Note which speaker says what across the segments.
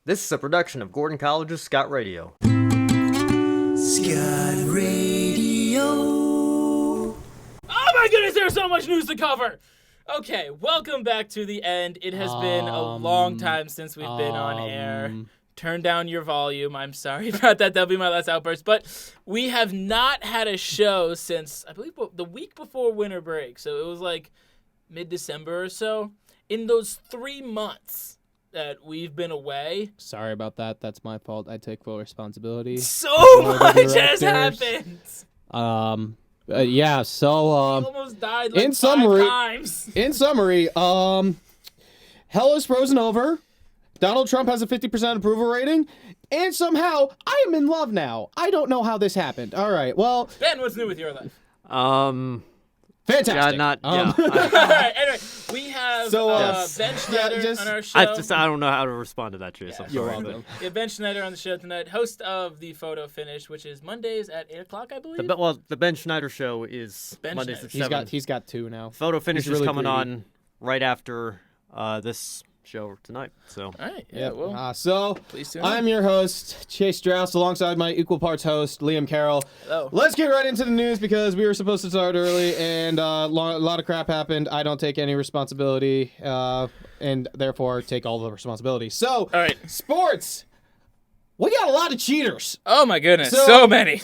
Speaker 1: This is a production of Gordon College's Scot Radio.
Speaker 2: Scot Radio.
Speaker 3: Oh my goodness, there's so much news to cover! Okay, welcome back to the end. It has been a long time since we've been on air. Turn down your volume. I'm sorry about that. That'll be my last outburst. But we have not had a show since, I believe, the week before winter break. So it was like mid-December or so. In those 3 months that we've been away.
Speaker 4: Sorry about that. That's my fault. I take full responsibility.
Speaker 3: So much has happened.
Speaker 4: Yeah, so
Speaker 3: He almost died like
Speaker 4: in
Speaker 3: 5 times.
Speaker 4: In summary, hell is frozen over. Donald Trump has a 50% approval rating, and somehow I am in love now. I don't know how this happened. All right, well,
Speaker 3: Ben, what's new with your life?
Speaker 4: Fantastic.
Speaker 1: Yeah,
Speaker 3: All right, anyway, we have
Speaker 4: Yes.
Speaker 3: Ben Schneider on our show.
Speaker 1: I don't know how to respond to that, Chase. I'm
Speaker 4: You're
Speaker 1: sorry.
Speaker 4: welcome.
Speaker 3: We have Ben Schneider on the show tonight, host of the Photo Finish, which is Mondays at 8 o'clock, I believe.
Speaker 1: The Ben Schneider show is
Speaker 3: Ben
Speaker 1: Mondays
Speaker 3: Schneider.
Speaker 1: at 7.
Speaker 4: He's got 2 now.
Speaker 1: Photo Finish
Speaker 4: really
Speaker 1: is coming
Speaker 4: greedy.
Speaker 1: on right after this show tonight. So
Speaker 3: All right, yeah, well,
Speaker 4: So
Speaker 3: please tune in.
Speaker 4: I'm your host, Chase Draus, alongside my equal parts host, Liam Carroll.
Speaker 3: Hello.
Speaker 4: Let's get right into the news because we were supposed to start early and a lot of crap happened. I don't take any responsibility and therefore take all the responsibility. So,
Speaker 3: All right.
Speaker 4: sports. We got a lot of cheaters.
Speaker 3: Oh my goodness,
Speaker 4: So-
Speaker 3: so many.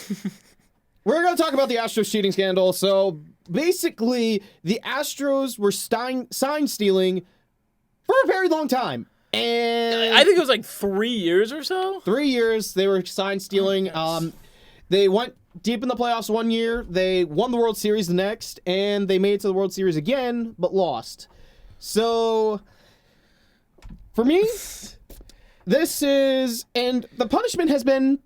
Speaker 4: We're going to talk about the Astros cheating scandal. So, basically, the Astros were sign stealing for a very long time. And
Speaker 3: I think it was like 3 years or so.
Speaker 4: 3 years they were sign stealing. They went deep in the playoffs one year. They won the World Series the next, and they made it to the World Series again, but lost. So, for me, and the punishment has been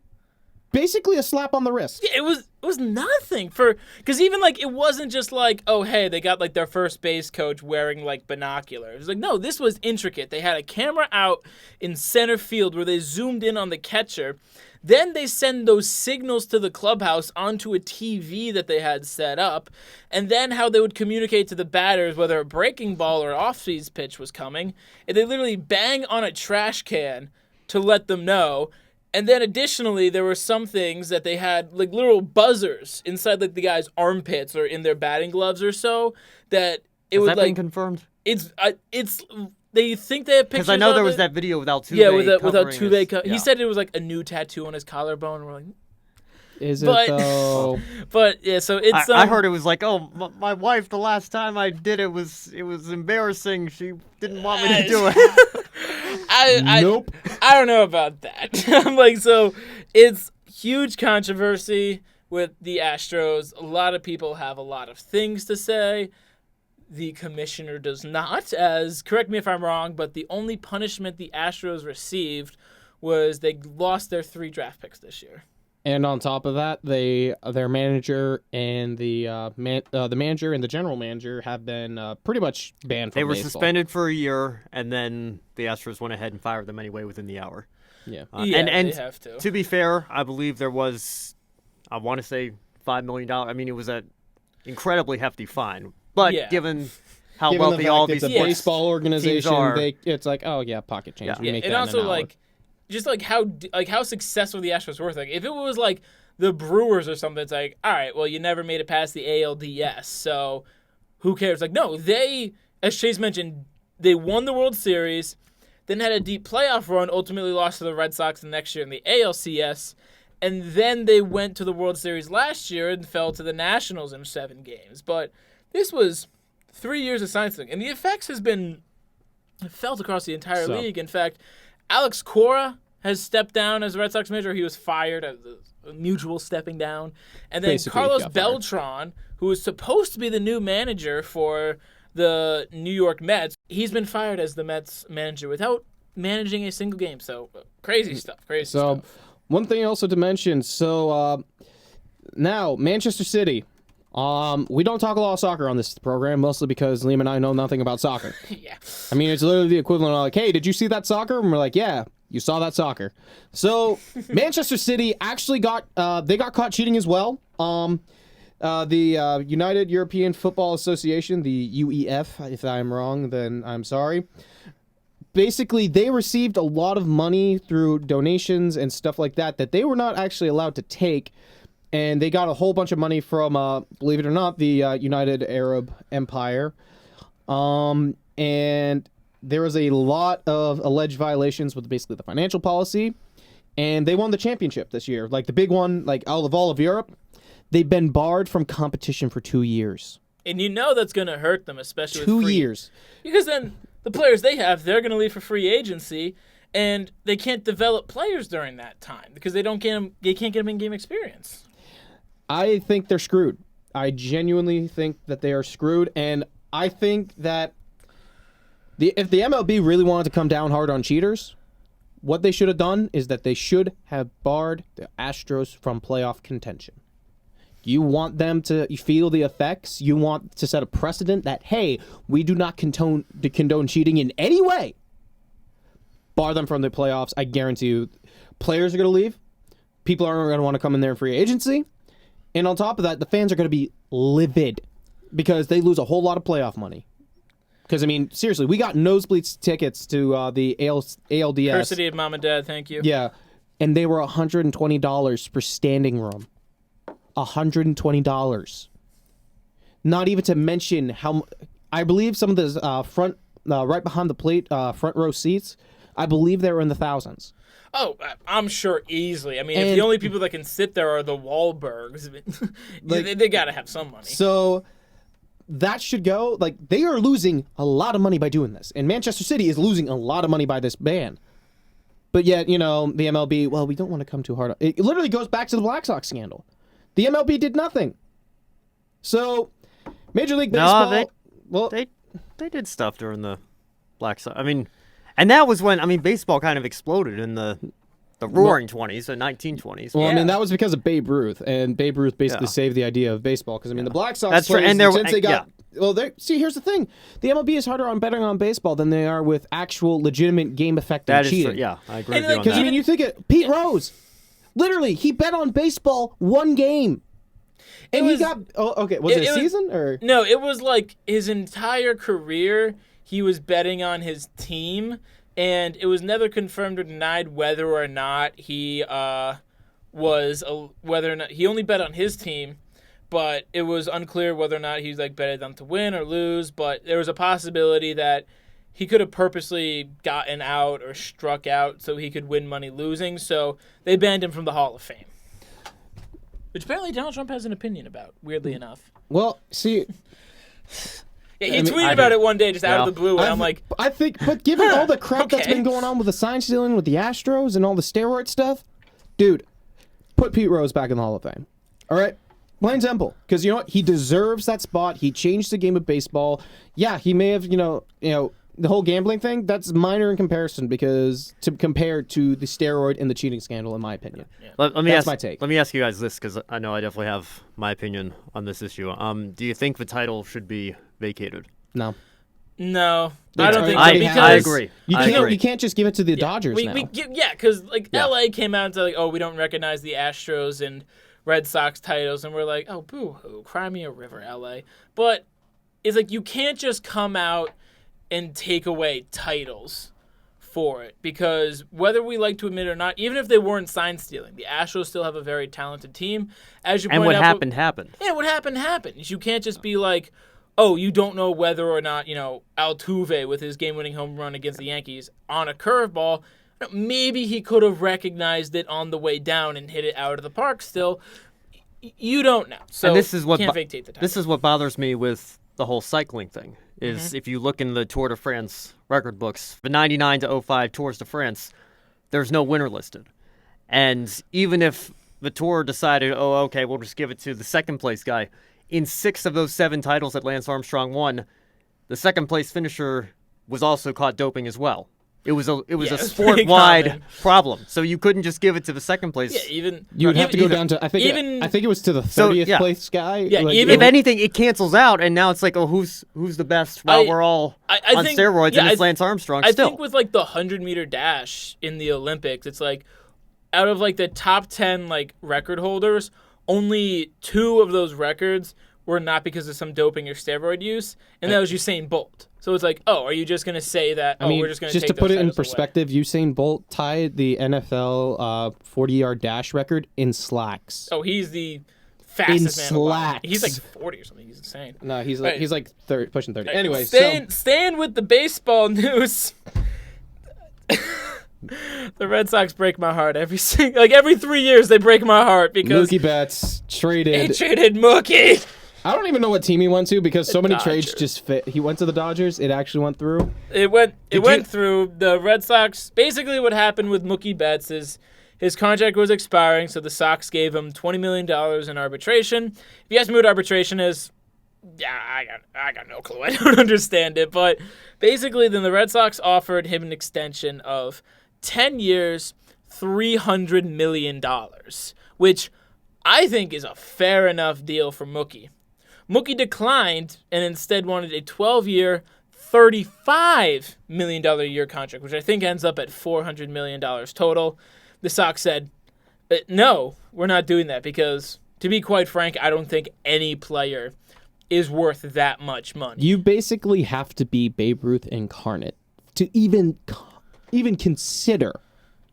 Speaker 4: basically a slap on the wrist.
Speaker 3: Yeah, it was nothing because even like it wasn't just like, oh hey, they got like their first base coach wearing like binoculars. It was like, no, this was intricate. They had a camera out in center field where they zoomed in on the catcher. Then they send those signals to the clubhouse onto a TV that they had set up, and then how they would communicate to the batters whether a breaking ball or off-speed pitch was coming. And they literally bang on a trash can to let them know. And then additionally, there were some things that they had like literal buzzers inside like the guy's armpits or in their batting gloves or so that it
Speaker 1: has
Speaker 3: would
Speaker 1: that
Speaker 3: like
Speaker 1: been confirmed?
Speaker 3: it's they think they have pictures.
Speaker 1: Because I know
Speaker 3: of
Speaker 1: there was
Speaker 3: it.
Speaker 1: that video with Altuve.
Speaker 3: Yeah, without
Speaker 1: covering
Speaker 3: Altuve.
Speaker 1: his-
Speaker 3: He said it was like a new tattoo on his collarbone. And we're like,
Speaker 4: Is it,
Speaker 3: But-
Speaker 4: though?
Speaker 3: but yeah, so it's.
Speaker 1: I heard it was like, oh, my wife, the last time I did it was embarrassing. She didn't want me to do it.
Speaker 4: Nope.
Speaker 3: I don't know about that. I'm like, so it's huge controversy with the Astros. A lot of people have a lot of things to say. The commissioner does not, correct me if I'm wrong, but the only punishment the Astros received was they lost their 3 draft picks this year.
Speaker 4: And on top of that, their manager and the manager and the general manager have been pretty much banned from
Speaker 1: They were
Speaker 4: baseball.
Speaker 1: suspended for a year, and then the Astros went ahead and fired them anyway within the hour.
Speaker 4: Yeah.
Speaker 3: Yeah,
Speaker 1: and
Speaker 3: they have to.
Speaker 1: To be fair, I believe there was, I want to say $5 million. I mean, it was an incredibly hefty fine. But
Speaker 3: Yeah.
Speaker 1: given how
Speaker 4: Given
Speaker 1: wealthy
Speaker 4: the
Speaker 1: all
Speaker 4: fact
Speaker 1: these
Speaker 4: it's a
Speaker 3: sports
Speaker 4: baseball organization,
Speaker 1: are-
Speaker 4: it's like, oh yeah, pocket change.
Speaker 1: Yeah.
Speaker 4: We make
Speaker 3: and
Speaker 4: that
Speaker 3: also
Speaker 4: in an hour.
Speaker 3: like, just like how successful the Astros were. Like if it was like the Brewers or something, it's like, all right, well you never made it past the ALDS, so who cares? Like no, they, as Chase mentioned, they won the World Series, then had a deep playoff run, ultimately lost to the Red Sox the next year in the ALCS, and then they went to the World Series last year and fell to the Nationals in 7 games. But this was 3 years of science thing, and the effects has been felt across the entire league. In fact, Alex Cora has stepped down as a Red Sox manager. He was fired as a mutual stepping down. And then
Speaker 4: Basically,
Speaker 3: Carlos
Speaker 4: got fired.
Speaker 3: Beltran, who was supposed to be the new manager for the New York Mets, he's been fired as the Mets manager without managing a single game. So crazy stuff.
Speaker 4: So, one thing also to mention. So now Manchester City. We don't talk a lot of soccer on this program, mostly because Liam and I know nothing about soccer.
Speaker 3: Yeah.
Speaker 4: I mean, it's literally the equivalent of like, hey, did you see that soccer? And we're like, yeah, you saw that soccer. So Manchester City actually got caught cheating as well. The United European Football Association, the UEF, if I'm wrong, then I'm sorry. basically they received a lot of money through donations and stuff like that they were not actually allowed to take, and they got a whole bunch of money from, believe it or not, the United Arab Empire, and there was a lot of alleged violations with basically the financial policy, and they won the championship this year, like the big one, like out of all of Europe. They've been barred from competition for 2 years.
Speaker 3: And you know that's going to hurt them, especially
Speaker 4: 2
Speaker 3: with free,
Speaker 4: years.
Speaker 3: because then the players they have, they're going to leave for free agency, and they can't develop players during that time because they can't get them in-game experience.
Speaker 4: I think they're screwed. I genuinely think that they are screwed, and I think that if the MLB really wanted to come down hard on cheaters, what they should have done is that they should have barred the Astros from playoff contention. You want them to feel the effects. You want to set a precedent that, hey, we do not condone cheating in any way. Bar them from the playoffs. I guarantee you, players are going to leave. People aren't going to want to come in there in free agency. And on top of that, the fans are going to be livid because they lose a whole lot of playoff money. Because, I mean, seriously, we got nosebleed tickets to the ALDS.
Speaker 3: Curiosity of Mom and Dad, thank you.
Speaker 4: Yeah, and they were $120 per standing room. $120. Not even to mention how I believe some of the front, right behind the plate, front row seats, I believe they were in the thousands.
Speaker 3: Oh, I'm sure easily. I mean, if the only people that can sit there are the Wahlbergs, they got to have some money.
Speaker 4: So that should go. Like, they are losing a lot of money by doing this, and Manchester City is losing a lot of money by this ban. But yet, the MLB, well, we don't want to come too hard. It literally goes back to the Black Sox scandal. The MLB did nothing. So, Major League Baseball...
Speaker 1: they did stuff during the Black Sox. I mean, and that was when, baseball kind of exploded in the roaring 20s, the 1920s.
Speaker 4: Well, that was because of Babe Ruth, and Babe Ruth basically saved the idea of baseball. Because, the Black Sox
Speaker 1: That's
Speaker 4: players,
Speaker 1: and
Speaker 4: since they got... Well, see, here's the thing. The MLB is harder on betting on baseball than they are with actual legitimate game-affecting cheating.
Speaker 1: Yeah, I agree with you on
Speaker 4: Because,
Speaker 1: that.
Speaker 4: you think it... Pete Rose, literally, he bet on baseball one game. And he got... Oh, okay. Was it a season? Or
Speaker 3: No, it was like his entire career, he was betting on his team, and it was never confirmed or denied whether or not he he only bet on his team, but it was unclear whether or not he betted them to win or lose. But there was a possibility that he could have purposely gotten out or struck out so he could win money losing. So they banned him from the Hall of Fame, which apparently Donald Trump has an opinion about, weirdly enough.
Speaker 4: Well, see...
Speaker 3: Yeah, he tweeted about it one day just out of the blue, and I'm like...
Speaker 4: I think, but given all the crap that's been going on with the sign stealing with the Astros and all the steroid stuff, dude, put Pete Rose back in the Hall of Fame. All right? Plain simple. Because you know what? He deserves that spot. He changed the game of baseball. Yeah, he may have, the whole gambling thing, that's minor in comparison compared to the steroid and the cheating scandal, in my opinion.
Speaker 1: Yeah.
Speaker 4: That's my take.
Speaker 1: Let me ask you guys this, because I know I definitely have my opinion on this issue. Do you think the title should be vacated?
Speaker 4: No.
Speaker 3: No, I don't think
Speaker 1: I
Speaker 3: so.
Speaker 1: agree.
Speaker 4: You can't just give it to the Dodgers now.
Speaker 3: Because LA came out and said, we don't recognize the Astros and Red Sox titles, and we're like, oh, boo-hoo, cry me a river, LA. But it's like you can't just come out and take away titles for it, because whether we like to admit it or not, even if they weren't sign stealing, the Astros still have a very talented team. As you point out,
Speaker 1: what happened happened.
Speaker 3: Yeah, what happened. You can't just be like, oh, you don't know whether or not, Altuve with his game-winning home run against the Yankees on a curveball, maybe he could have recognized it on the way down and hit it out of the park still. You don't know. So
Speaker 1: and this is what
Speaker 3: can't vacaate the title.
Speaker 1: This is what bothers me with the whole cycling thing, is if you look in the Tour de France record books, the 99 to 05 Tours de France, there's no winner listed. And even if the Tour decided, we'll just give it to the second-place guy, in 6 of those 7 titles that Lance Armstrong won, the second-place finisher was also caught doping as well. It was a sport-wide problem, so you couldn't just give it to the second-place.
Speaker 3: Yeah,
Speaker 4: you would have to go down to I think it was to the 30th place guy.
Speaker 3: Yeah,
Speaker 1: if anything, it cancels out, and now it's like, who's the best? While we're all on steroids, and it's Lance Armstrong still.
Speaker 3: I think with the 100-meter dash in the Olympics, it's like out of the top 10 record holders, only 2 of those records were not because of some doping or steroid use, and that was Usain Bolt. So it's like, oh, are you just going to say that, we're just going to take
Speaker 4: to put
Speaker 3: those
Speaker 4: it in
Speaker 3: titles away?
Speaker 4: perspective, Usain Bolt tied the NFL 40-yard dash record in slacks.
Speaker 3: Oh, he's the fastest man alive.
Speaker 4: slacks.
Speaker 3: He's like 40 or something. He's insane.
Speaker 4: No, he's
Speaker 3: Right.
Speaker 4: like pushing 30. Anyway,
Speaker 3: staying with the baseball news. The Red Sox break my heart every 3 years. They break my heart because
Speaker 4: Mookie Betts
Speaker 3: they
Speaker 4: traded.
Speaker 3: traded Mookie.
Speaker 4: I don't even know what team he went to because so many trades
Speaker 3: Dodgers.
Speaker 4: just fit. He went to the Dodgers. It actually went through.
Speaker 3: It went through. The Red Sox. Basically, what happened with Mookie Betts is his contract was expiring, so the Sox gave him $20 million in arbitration. If you ask me what arbitration is, yeah, I got no clue. I don't understand it. But basically, then the Red Sox offered him an extension of 10 years, $300 million, which I think is a fair enough deal for Mookie. Mookie declined and instead wanted a 12-year, $35 million a year contract, which I think ends up at $400 million total. The Sox said, no, we're not doing that because, to be quite frank, I don't think any player is worth that much money.
Speaker 4: You basically have to be Babe Ruth incarnate to even consider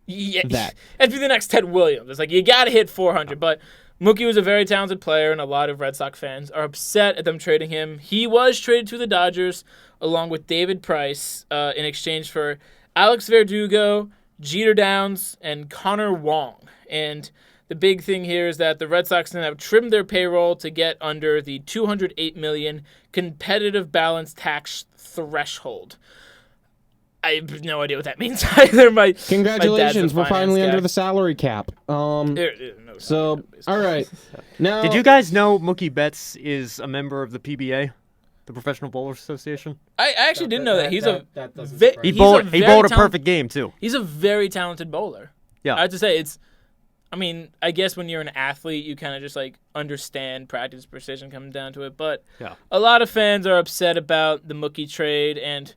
Speaker 4: that.
Speaker 3: It'd be the next Ted Williams. It's like, you got to hit 400. But Mookie was a very talented player, and a lot of Red Sox fans are upset at them trading him. He was traded to the Dodgers along with David Price in exchange for Alex Verdugo, Jeter Downs, and Connor Wong. And the big thing here is that the Red Sox now have trimmed their payroll to get under the $208 million competitive balance tax threshold. I have no idea what that means either.
Speaker 4: Congratulations, we're finally under
Speaker 3: the
Speaker 4: the salary cap. All right. Now,
Speaker 1: Did you guys know Mookie Betts is a member of the PBA, the Professional Bowlers Association?
Speaker 3: I actually didn't know that. He's
Speaker 4: that
Speaker 3: a
Speaker 4: doesn't
Speaker 3: ve-
Speaker 4: surprise
Speaker 1: He
Speaker 4: me.
Speaker 1: bowled a
Speaker 3: talent-
Speaker 1: perfect game too.
Speaker 3: He's a very talented bowler.
Speaker 1: Yeah.
Speaker 3: I have to say, I guess when you're an athlete, you kind of just understand practice precision coming down to it. But
Speaker 1: Yeah.
Speaker 3: a lot of fans are upset about the Mookie trade, and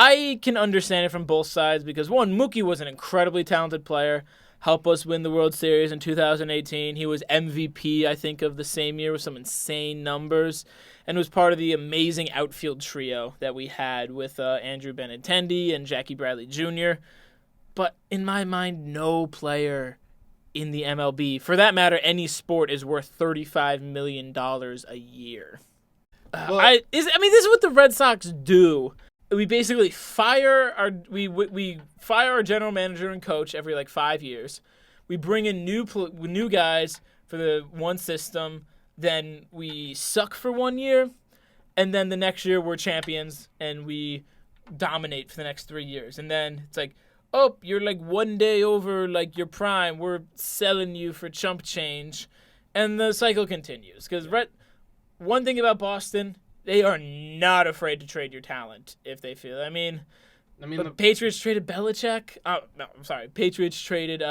Speaker 3: I can understand it from both sides because, one, Mookie was an incredibly talented player, helped us win the World Series in 2018. He was MVP, I think, of the same year with some insane numbers, and was part of the amazing outfield trio that we had with Andrew Benintendi and Jackie Bradley Jr. But in my mind, no player in the MLB, for that matter, any sport, is worth $35 million a year. This is what the Red Sox do. We basically fire our general manager and coach every 5 years. We bring in new guys for the one system. Then we suck for 1 year, and then the next year we're champions and we dominate for the next 3 years. And then it's like, oh, you're 1 day over your prime. We're selling you for chump change, and the cycle continues. Because one thing about Boston, they are not afraid to trade your talent if they feel. The Patriots traded Belichick. Patriots traded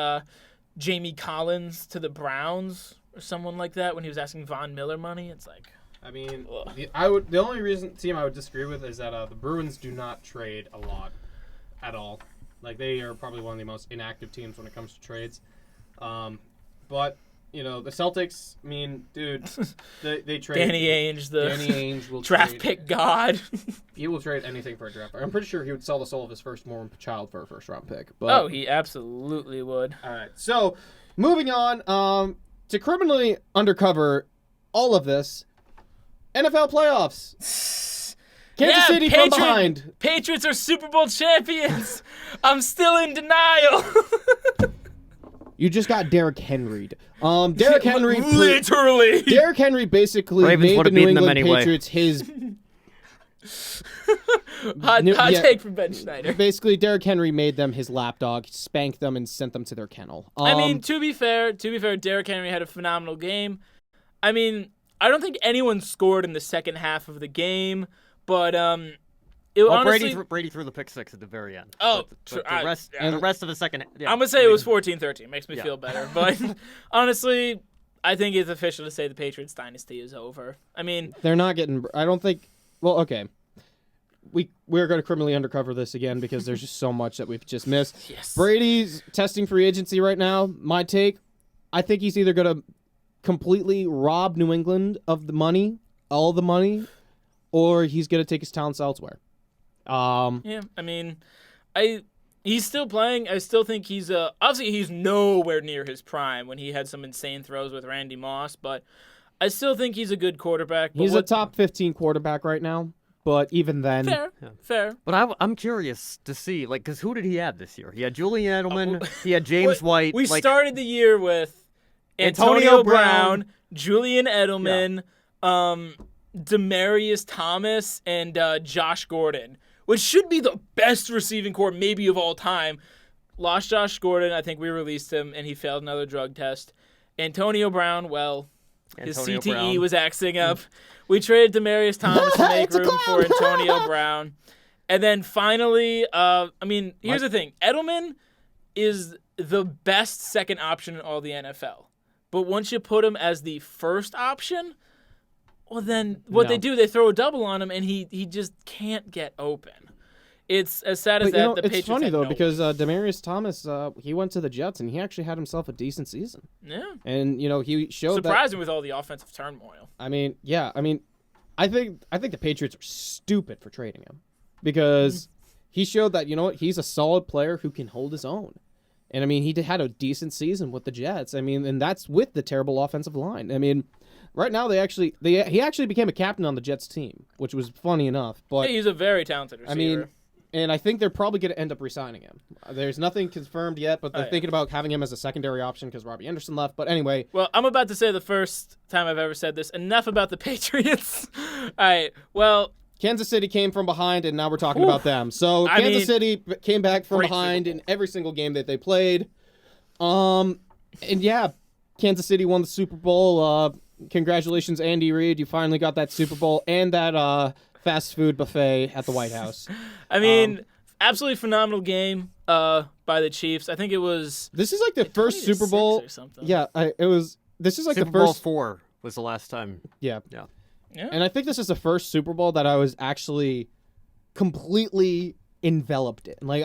Speaker 3: Jamie Collins to the Browns or someone like that when he was asking Von Miller money. It's like,
Speaker 4: the only team I would disagree with is that the Bruins do not trade a lot at all. They are probably one of the most inactive teams when it comes to trades. But the Celtics, dude, they trade.
Speaker 3: Danny Ainge will draft pick god.
Speaker 4: He will trade anything for a draft pick. I'm pretty sure he would sell the soul of his firstborn child for a first-round pick. But,
Speaker 3: he absolutely would.
Speaker 4: All right, so moving on to criminally undercover all of this, NFL playoffs. Kansas City from behind.
Speaker 3: Patriots are Super Bowl champions. I'm still in denial.
Speaker 4: You just got Derrick Henry'd. Derrick Henry
Speaker 3: literally.
Speaker 4: Derrick Henry basically
Speaker 1: Ravens
Speaker 4: made
Speaker 1: would
Speaker 4: the
Speaker 1: have
Speaker 4: New
Speaker 1: beaten them
Speaker 4: England
Speaker 1: anyway.
Speaker 4: Patriots his.
Speaker 3: Hot take from Ben Schneider.
Speaker 4: Basically, Derrick Henry made them his lapdog, spanked them, and sent them to their kennel.
Speaker 3: To be fair, Derrick Henry had a phenomenal game. I don't think anyone scored in the second half of the game, but honestly,
Speaker 1: Brady threw the pick six at the very end.
Speaker 3: Oh,
Speaker 1: but the rest of the second. Yeah,
Speaker 3: I'm gonna say it was 14-13. Makes me feel better, but honestly, I think it's official to say the Patriots dynasty is over.
Speaker 4: They're not getting. I don't think. Well, okay. We're going to criminally undercover this again because there's just so much that we've just missed.
Speaker 3: Yes.
Speaker 4: Brady's testing free agency right now. My take, I think he's either going to completely rob New England of the money all the money, or he's going to take his talents elsewhere.
Speaker 3: Yeah, I mean, he's still playing. I still think he's obviously he's nowhere near his prime when he had some insane throws with Randy Moss, but I still think he's a good quarterback.
Speaker 4: He's a top 15 quarterback right now, but even then,
Speaker 3: fair.
Speaker 1: But I'm curious to see, like, because who did he have this year? He had Julian Edelman, he had James White.
Speaker 3: We started the year with Antonio Brown, Julian Edelman, Demaryius Thomas, and Josh Gordon, which should be the best receiving core maybe of all time. Lost Josh Gordon. I think we released him, and he failed another drug test. Antonio Brown, well, his CTE was acting up. We traded Demaryius Thomas to make room for Antonio Brown. And then finally, here's the thing. Edelman is the best second option in all the NFL. But once you put him as the first option, well, then they do, they throw a double on him, and he just can't get open. It's as sad as that. The Patriots
Speaker 4: it's funny, though, because
Speaker 3: way.
Speaker 4: Demaryius Thomas, he went to the Jets, and he actually had himself a decent season.
Speaker 3: Yeah.
Speaker 4: And, he showed
Speaker 3: surprising with all the offensive turmoil.
Speaker 4: I think the Patriots are stupid for trading him because he showed that, he's a solid player who can hold his own. And, he had a decent season with the Jets. And that's with the terrible offensive line. Right now he actually became a captain on the Jets team, which was funny enough. But
Speaker 3: he's a very talented receiver.
Speaker 4: And I think they're probably going to end up re-signing him. There's nothing confirmed yet, but they're thinking about having him as a secondary option because Robbie Anderson left. But anyway.
Speaker 3: Well, I'm about to say the first time I've ever said this. Enough about the Patriots. All right. Well,
Speaker 4: Kansas City came from behind, and now we're talking about them. So Kansas City came back from behind in every single game that they played. And yeah, Kansas City won the Super Bowl. Congratulations, Andy Reid. You finally got that Super Bowl and that fast food buffet at the White House.
Speaker 3: Absolutely phenomenal game by the Chiefs. I think it was.
Speaker 4: This is like the first Super Bowl.
Speaker 3: Or something.
Speaker 4: Yeah, it was. This is like
Speaker 1: Super
Speaker 4: the first.
Speaker 1: Bowl 4 was the last time.
Speaker 4: Yeah.
Speaker 3: Yeah.
Speaker 4: And I think this is the first Super Bowl that I was actually completely enveloped in. Like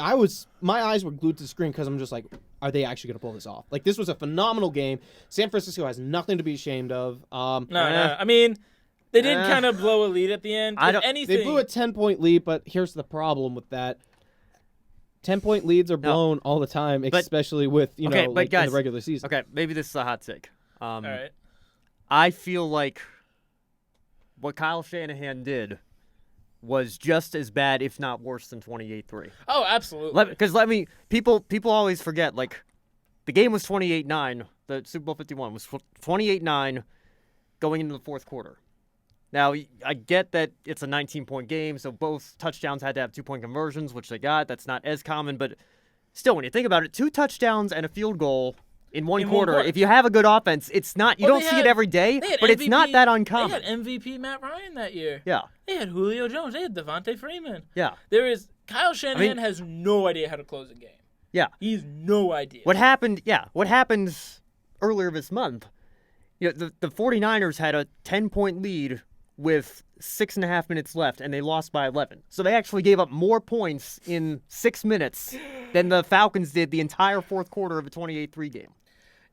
Speaker 4: my eyes were glued to the screen because I'm just like, are they actually going to pull this off? Like, this was a phenomenal game. San Francisco has nothing to be ashamed of.
Speaker 3: No. They did kind of blow a lead at the end.
Speaker 4: They blew a 10-point lead, but here's the problem with that. 10-point leads are blown all the time, especially with, guys, in the regular season.
Speaker 1: Okay, maybe this is a hot take.
Speaker 3: All right.
Speaker 1: I feel like what Kyle Shanahan did was just as bad, if not worse, than 28-3.
Speaker 3: Oh, absolutely.
Speaker 1: Because people always forget, like, the game was 28-9. The Super Bowl 51 was 28-9 going into the fourth quarter. Now, I get that it's a 19-point game, so both touchdowns had to have 2-point conversions, which they got. That's not as common, but still, when you think about it, 2 touchdowns and a field goal in one quarter. If you have a good offense, it's not. You don't see it every day, but it's not that uncommon.
Speaker 3: They had MVP Matt Ryan that year.
Speaker 1: Yeah.
Speaker 3: They had Julio Jones. They had Devontae Freeman.
Speaker 1: Yeah.
Speaker 3: Kyle Shanahan has no idea how to close a game.
Speaker 1: Yeah.
Speaker 3: He's no idea.
Speaker 1: What happened earlier this month, the 49ers had a 10-point lead with 6.5 minutes left, and they lost by 11. So they actually gave up more points in 6 minutes than the Falcons did the entire fourth quarter of a 28-3 game.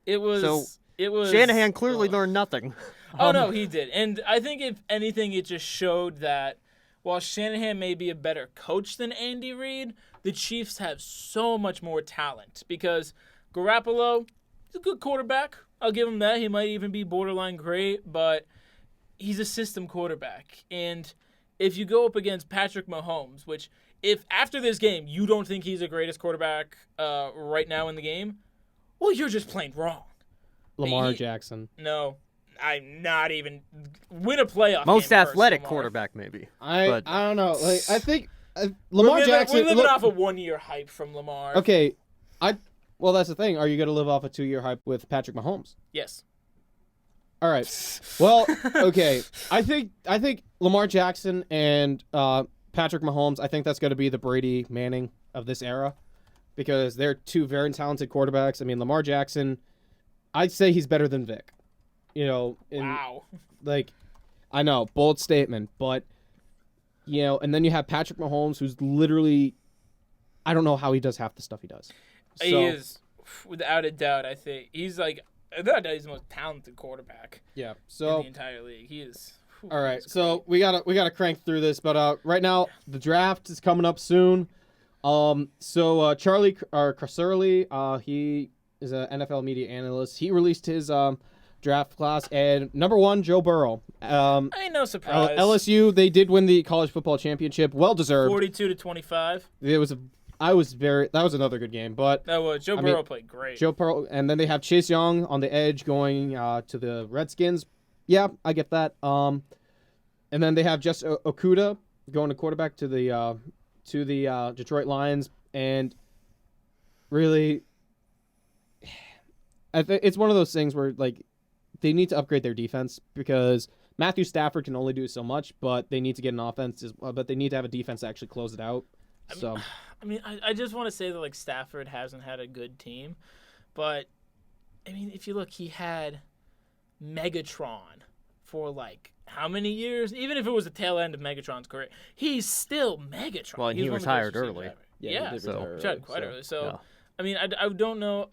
Speaker 3: It was
Speaker 1: Shanahan clearly learned nothing.
Speaker 3: Oh, no, he did. And I think, if anything, it just showed that while Shanahan may be a better coach than Andy Reid, the Chiefs have so much more talent. Because Garoppolo is a good quarterback. I'll give him that. He might even be borderline great, but he's a system quarterback. And if you go up against Patrick Mahomes, which if after this game you don't think he's the greatest quarterback right now in the game, well, you're just plain wrong.
Speaker 4: Lamar Jackson.
Speaker 3: No, I'm not even win a playoff.
Speaker 1: Most
Speaker 3: game
Speaker 1: athletic
Speaker 3: first,
Speaker 1: quarterback, maybe.
Speaker 4: I don't know. Like, I think Lamar Jackson.
Speaker 3: We're living off a 1-year hype from Lamar.
Speaker 4: Okay, well, that's the thing. Are you going to live off a 2-year hype with Patrick Mahomes?
Speaker 3: Yes.
Speaker 4: All right. Well, okay. I think Lamar Jackson and Patrick Mahomes, I think that's going to be the Brady Manning of this era because they're two very talented quarterbacks. Lamar Jackson, I'd say he's better than Vic.
Speaker 3: Wow.
Speaker 4: Like, I know, bold statement, but, and then you have Patrick Mahomes, who's literally, I don't know how he does half the stuff he does.
Speaker 3: He is, without a doubt, I think. He's like, without a doubt, he's the most talented quarterback
Speaker 4: in
Speaker 3: the entire league. He is.
Speaker 4: All right, so we gotta crank through this, but right now the draft is coming up soon. Charlie Crasurly, he is an NFL media analyst. He released his draft class, and number 1, Joe Burrow.
Speaker 3: Ain't no surprise.
Speaker 4: LSU, they did win the college football championship, well deserved.
Speaker 3: 42-25.
Speaker 4: That was another good game, but
Speaker 3: Joe Burrow played great.
Speaker 4: Joe Burrow, and then they have Chase Young on the edge going to the Redskins. Yeah, I get that. And then they have just Okuda going to quarterback to the Detroit Lions, and really, it's one of those things where like they need to upgrade their defense because Matthew Stafford can only do so much, but they need to get an offense, but they need to have a defense to actually close it out.
Speaker 3: I just want to say that like Stafford hasn't had a good team, but I mean, if you look, he had Megatron for like how many years? Even if it was the tail end of Megatron's career, he's still Megatron.
Speaker 1: Well, and he retired early.
Speaker 3: Yeah,
Speaker 4: he did retire
Speaker 3: retired quite early. So,
Speaker 1: yeah.
Speaker 3: I mean, I don't know.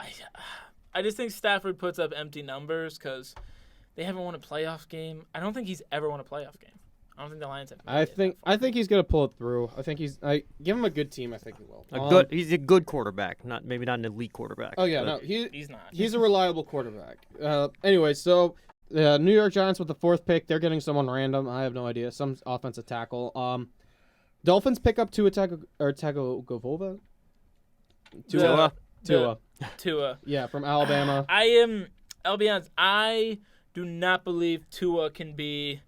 Speaker 3: I just think Stafford puts up empty numbers because they haven't won a playoff game. I don't think he's ever won a playoff game. I don't think the Lions have.
Speaker 4: I think he's gonna pull it through. I think give him a good team. I think he will.
Speaker 1: He's a good quarterback, maybe not an elite quarterback.
Speaker 4: Oh yeah,
Speaker 1: but...
Speaker 4: no,
Speaker 3: he's not.
Speaker 4: He's a reliable quarterback. Anyway, so the New York Giants with the 4th pick, they're getting someone random. I have no idea. Some offensive tackle. Dolphins pick up Tua Tagovailoa.
Speaker 3: Tua.
Speaker 4: Yeah, from Alabama.
Speaker 3: I'll be honest, I do not believe Tua can be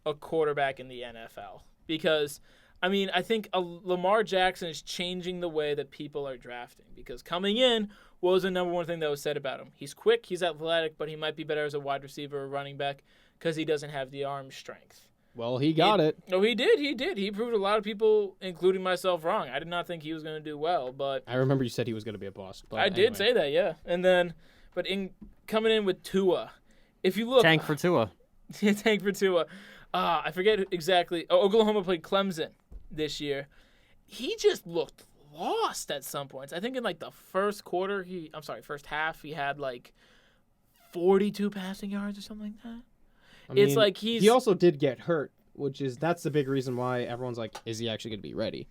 Speaker 3: a quarterback in the NFL because, I mean, I think Lamar Jackson is changing the way that people are drafting because coming in was the number one thing that was said about him. He's quick, he's athletic, but he might be better as a wide receiver or running back because he doesn't have the arm strength.
Speaker 4: Well, he got it.
Speaker 3: No, he did. He proved a lot of people, including myself, wrong. I did not think he was going to do well, but
Speaker 4: I remember you said he was going to be a bust. But
Speaker 3: I did say that, yeah. And then, but coming in with Tua, if you look,
Speaker 1: tank for Tua.
Speaker 3: Tank for Tua. I forget exactly. Oklahoma played Clemson this year. He just looked lost at some points. I think in like the first half, he had like 42 passing yards or something like that. It's like he
Speaker 4: also did get hurt, that's the big reason why everyone's like, is he actually going to be ready?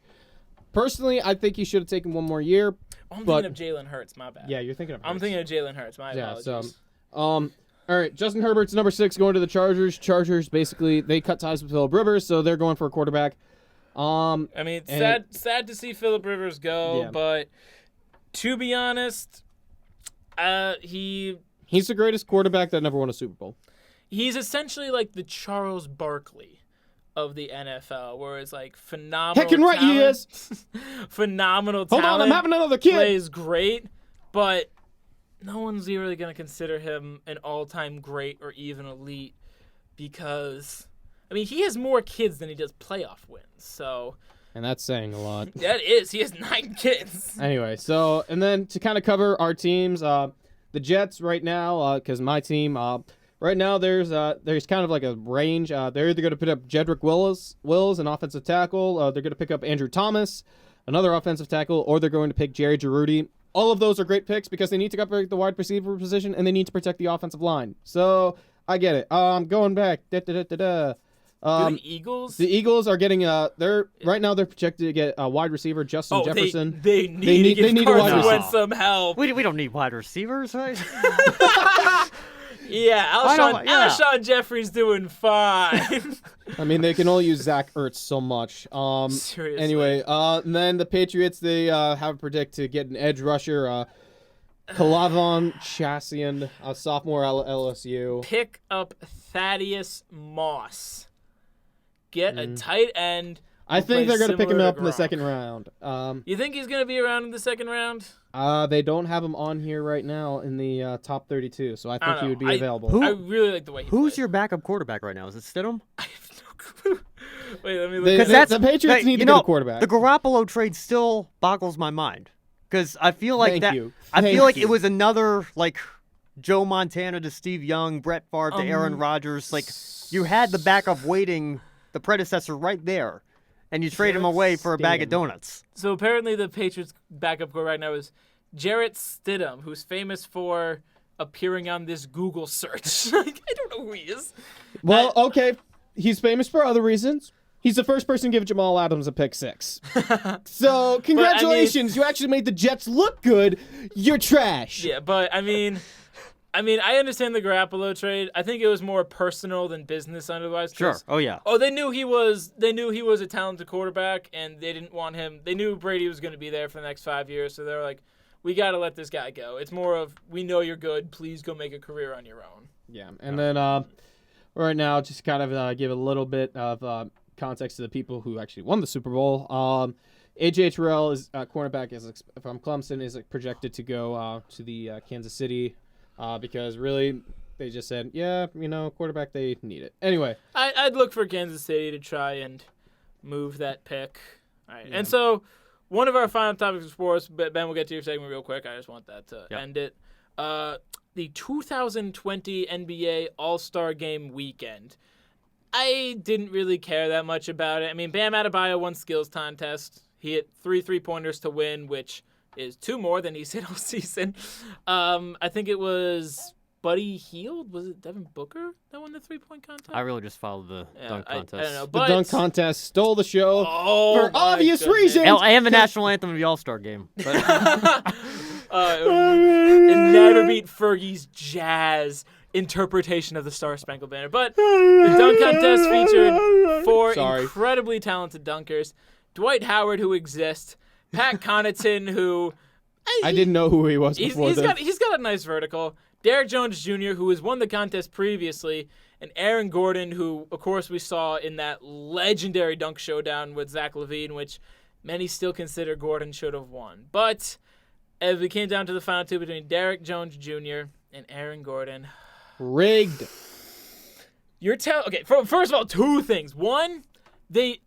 Speaker 4: Personally, I think he should have taken one more year.
Speaker 3: I'm thinking of Jalen Hurts, my bad.
Speaker 4: Yeah, you're thinking of Hurts.
Speaker 3: I'm thinking of Jalen Hurts, my apologies.
Speaker 4: All right, Justin Herbert's number 6 going to the Chargers. Chargers, basically, they cut ties with Phillip Rivers, so they're going for a quarterback.
Speaker 3: I mean, sad to see Phillip Rivers go, but to be honest, he's
Speaker 4: the greatest quarterback that never won a Super Bowl.
Speaker 3: He's essentially like the Charles Barkley of the NFL, where it's like phenomenal
Speaker 4: Heckin' right
Speaker 3: talent.
Speaker 4: He is.
Speaker 3: Phenomenal
Speaker 4: Hold
Speaker 3: talent.
Speaker 4: on, I'm having another kid.
Speaker 3: Plays great, but no one's really going to consider him an all-time great or even elite because, I mean, he has more kids than he does playoff wins, so...
Speaker 4: And that's saying a lot.
Speaker 3: That is. He has 9 kids.
Speaker 4: Anyway, so, and then to kind of cover our teams, the Jets right now, because my team... Right now, there's kind of like a range. They're either going to pick up Jedrick Wills, an offensive tackle. They're going to pick up Andrew Thomas, another offensive tackle, or they're going to pick Jerry Jeudy. All of those are great picks because they need to upgrade the wide receiver position and they need to protect the offensive line. So I get it. Going back.
Speaker 3: The Eagles?
Speaker 4: The Eagles are getting right now they're projected to get a wide receiver, Justin Jefferson.
Speaker 3: They need a wide receiver. Some help.
Speaker 1: We don't need wide receivers, right?
Speaker 3: Yeah, Alshon Jeffrey's doing fine.
Speaker 4: I mean, they can only use Zach Ertz so much.
Speaker 3: Seriously.
Speaker 4: Anyway, and then the Patriots, they have a predict to get an edge rusher, Kalavon Chassian, a sophomore LSU.
Speaker 3: Pick up Thaddeus Moss. Get a tight end.
Speaker 4: I think they're going to pick him up in the second round.
Speaker 3: You think he's going to be around in the second round?
Speaker 4: They don't have him on here right now in the top 32, so I think he would be available.
Speaker 3: I really like the way he
Speaker 1: Who's
Speaker 3: plays.
Speaker 1: your backup quarterback right now? Is it Stidham?
Speaker 3: I have no clue. Wait, let me look.
Speaker 1: Because
Speaker 4: the Patriots need to get a quarterback.
Speaker 1: The Garoppolo trade still boggles my mind because I feel like
Speaker 4: Thank you.
Speaker 1: I feel like it was another like Joe Montana to Steve Young, Brett Favre to Aaron Rodgers. Like you had the backup waiting, the predecessor right there. And you trade him away for a bag of donuts.
Speaker 3: So apparently the Patriots' backup quarterback right now is Jarrett Stidham, who's famous for appearing on this Google search. I don't know who he is.
Speaker 4: Well, okay, he's famous for other reasons. He's the first person to give Jamal Adams a pick 6. So, congratulations. You actually made the Jets look good. You're trash.
Speaker 3: Yeah, but I mean, I understand the Garoppolo trade. I think it was more personal than business otherwise.
Speaker 1: Sure. Oh, yeah.
Speaker 3: Oh, they knew he was a talented quarterback, and they didn't want him. They knew Brady was going to be there for the next 5 years, so they're like, we got to let this guy go. It's more of, we know you're good. Please go make a career on your own.
Speaker 4: Yeah, and then right now, just kind of give a little bit of context to the people who actually won the Super Bowl. A.J. Terrell is cornerback from Clemson is projected to go to the Kansas City because really they just said, yeah, quarterback, they need it. Anyway.
Speaker 3: I'd look for Kansas City to try and move that pick. All right. Yeah. And so one of our final topics of sports, Ben, we'll get to your segment real quick. I just want that to end it. The 2020 NBA All-Star Game weekend. I didn't really care that much about it. I mean, Bam Adebayo won skills contest. He hit 3 3-pointers to win, which is 2 more than he's hit all season. I think it was Buddy Hield. Was it Devin Booker that won the 3-point contest?
Speaker 1: I really just followed the dunk contest.
Speaker 3: I don't know.
Speaker 4: The dunk contest stole the show for obvious reasons.
Speaker 1: And the national anthem of the All-Star game. But
Speaker 3: it never beat Fergie's jazz interpretation of the Star Spangled Banner. But the dunk contest featured 4 incredibly talented dunkers. Dwight Howard, who exists. Pat Connaughton, who...
Speaker 4: I didn't know who he was before
Speaker 3: he's got a nice vertical. Derek Jones Jr., who has won the contest previously. And Aaron Gordon, who, of course, we saw in that legendary dunk showdown with Zach LaVine, which many still consider Gordon should have won. But as we came down to the final 2 between Derek Jones Jr. and Aaron Gordon...
Speaker 4: Rigged.
Speaker 3: You're okay, first of all, 2 things. One, Derek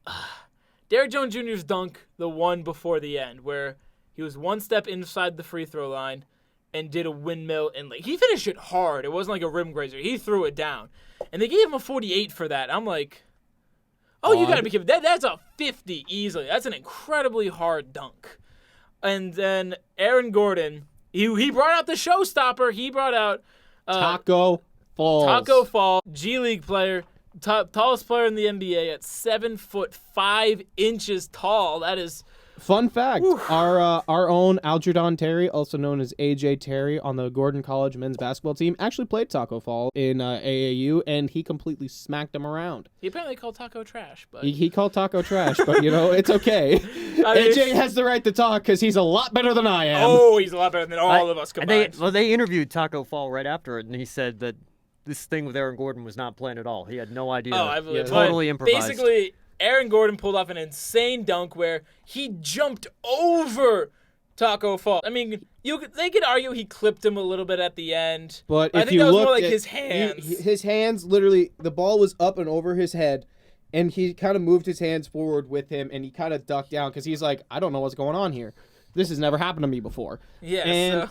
Speaker 3: Jones Jr.'s dunk, the one before the end, where he was 1 step inside the free throw line and did a windmill, and he finished it hard. It wasn't like a rim grazer. He threw it down. And they gave him a 48 for that. I'm like, you got to be kidding. That's a 50 easily. That's an incredibly hard dunk. And then Aaron Gordon, he brought out the showstopper. He brought out
Speaker 4: Taco Fall,
Speaker 3: G League player, tallest player in the NBA at 7'5" tall. That is
Speaker 4: fun fact. Our own Algernon Terry, also known as AJ Terry, on the Gordon College men's basketball team, actually played Taco Fall in AAU, and he completely smacked him around.
Speaker 3: He apparently called Taco trash, but
Speaker 4: he called Taco trash, but it's okay. AJ has the right to talk because he's a lot better than I am.
Speaker 3: Oh, he's a lot better than all of us combined.
Speaker 1: They interviewed Taco Fall right after it, and he said that this thing with Aaron Gordon was not planned at all. He had no idea.
Speaker 3: I believe
Speaker 1: totally improvised.
Speaker 3: Basically, Aaron Gordon pulled off an insane dunk where he jumped over Taco Fall. I mean, they could argue he clipped him a little bit at the end.
Speaker 4: But
Speaker 3: I think that was more like his hands.
Speaker 4: His hands, literally, the ball was up and over his head, and he kind of moved his hands forward with him, and he kind of ducked down because he's like, I don't know what's going on here. This has never happened to me before.
Speaker 3: Yeah, and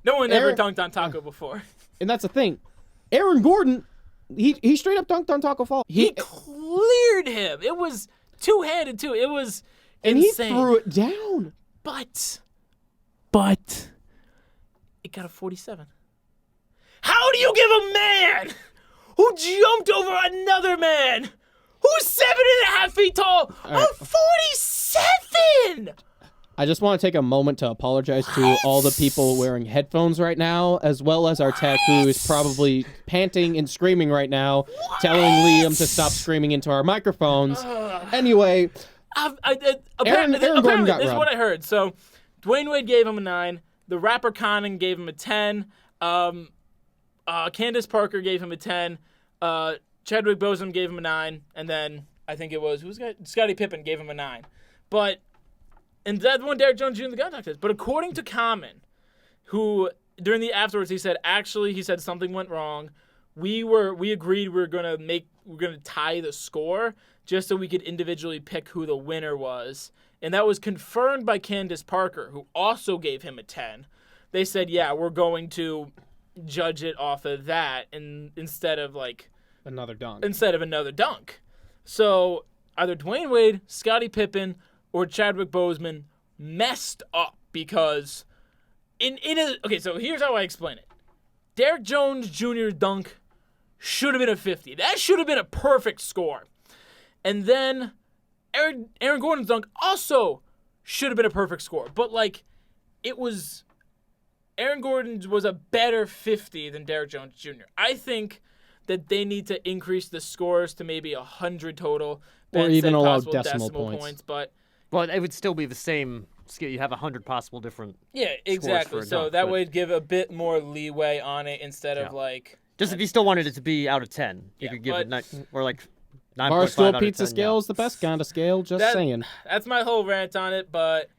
Speaker 3: no one ever dunked on Taco before.
Speaker 4: And that's the thing. Aaron Gordon, he straight up dunked on Taco Fall.
Speaker 3: He cleared him. It was two-handed, too. It was
Speaker 4: And
Speaker 3: insane.
Speaker 4: he threw it down.
Speaker 3: But it got a 47. How do you give a man who jumped over another man who's 7.5 feet tall a 47?
Speaker 4: I just want to take a moment to apologize to all the people wearing headphones right now, as well as our tech who is probably panting and screaming right now, telling Liam to stop screaming into our microphones. Anyway,
Speaker 3: apparently, this is what I heard. So, Dwayne Wade gave him a 9. The rapper Conan gave him a 10. Candace Parker gave him a 10. Chadwick Boseman gave him a 9. And then, I think it was, Scottie Pippen gave him a 9. And that's when Derek Jones Jr. the contact is. But according to Common, who during the afterwards he said something went wrong. We agreed we're gonna tie the score just so we could individually pick who the winner was. And that was confirmed by Candace Parker, who also gave him a 10. They said, yeah, we're going to judge it off of that instead of
Speaker 4: another dunk.
Speaker 3: So either Dwayne Wade, Scottie Pippen, or Chadwick Boseman messed up because so here's how I explain it. Derek Jones Jr.'s dunk should have been a 50. That should have been a perfect score. And then Aaron Gordon's dunk also should have been a perfect score. But, like, it was... Aaron Gordon's was a better 50 than Derek Jones Jr. I think that they need to increase the scores to maybe 100 total.
Speaker 4: Or even allow
Speaker 3: possible
Speaker 4: decimal points.
Speaker 3: But
Speaker 1: Well, it would still be the same skill. You have 100 possible different.
Speaker 3: yeah, exactly.
Speaker 1: for a
Speaker 3: So
Speaker 1: dunk,
Speaker 3: that
Speaker 1: but-
Speaker 3: would give a bit more leeway on it instead of
Speaker 1: Yeah.
Speaker 3: like.
Speaker 1: Just if you still wanted it to be out of 10, you
Speaker 3: Yeah,
Speaker 1: could give
Speaker 3: but-
Speaker 1: it 9, or like 9.5
Speaker 4: Barstool
Speaker 1: out of
Speaker 4: pizza
Speaker 1: 10,
Speaker 4: scale
Speaker 1: yeah.
Speaker 4: is the best kind of scale. Just
Speaker 3: That-
Speaker 4: saying.
Speaker 3: That's my whole rant on it, but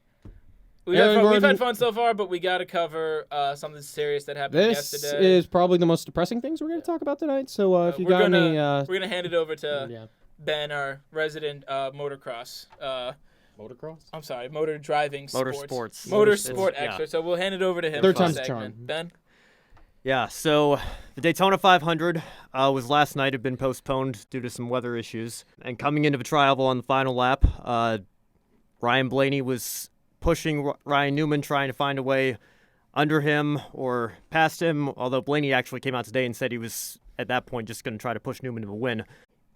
Speaker 3: we've
Speaker 4: Aaron
Speaker 3: had
Speaker 4: Gordon-
Speaker 3: fun so far. But we got to cover something serious that happened
Speaker 4: This
Speaker 3: yesterday.
Speaker 4: is probably the most depressing things we're going to talk about tonight. So if you
Speaker 3: we're
Speaker 4: got
Speaker 3: gonna
Speaker 4: any,
Speaker 3: we're gonna hand it over to
Speaker 4: yeah,
Speaker 3: Ben, our resident motocross.
Speaker 4: motocross.
Speaker 3: I'm sorry, motor driving
Speaker 1: Motorsports.
Speaker 3: motorsport
Speaker 1: Yeah.
Speaker 3: expert. So we'll hand it over to him.
Speaker 4: Third
Speaker 3: for a
Speaker 4: time's the
Speaker 3: segment.
Speaker 4: charm.
Speaker 3: Ben.
Speaker 1: Yeah, so the Daytona 500 was last night, had been postponed due to some weather issues. And coming into the trial on the final lap, Ryan Blaney was pushing Ryan Newman, trying to find a way under him or past him, although Blaney actually came out today and said he was, at that point, just going to try to push Newman to a win.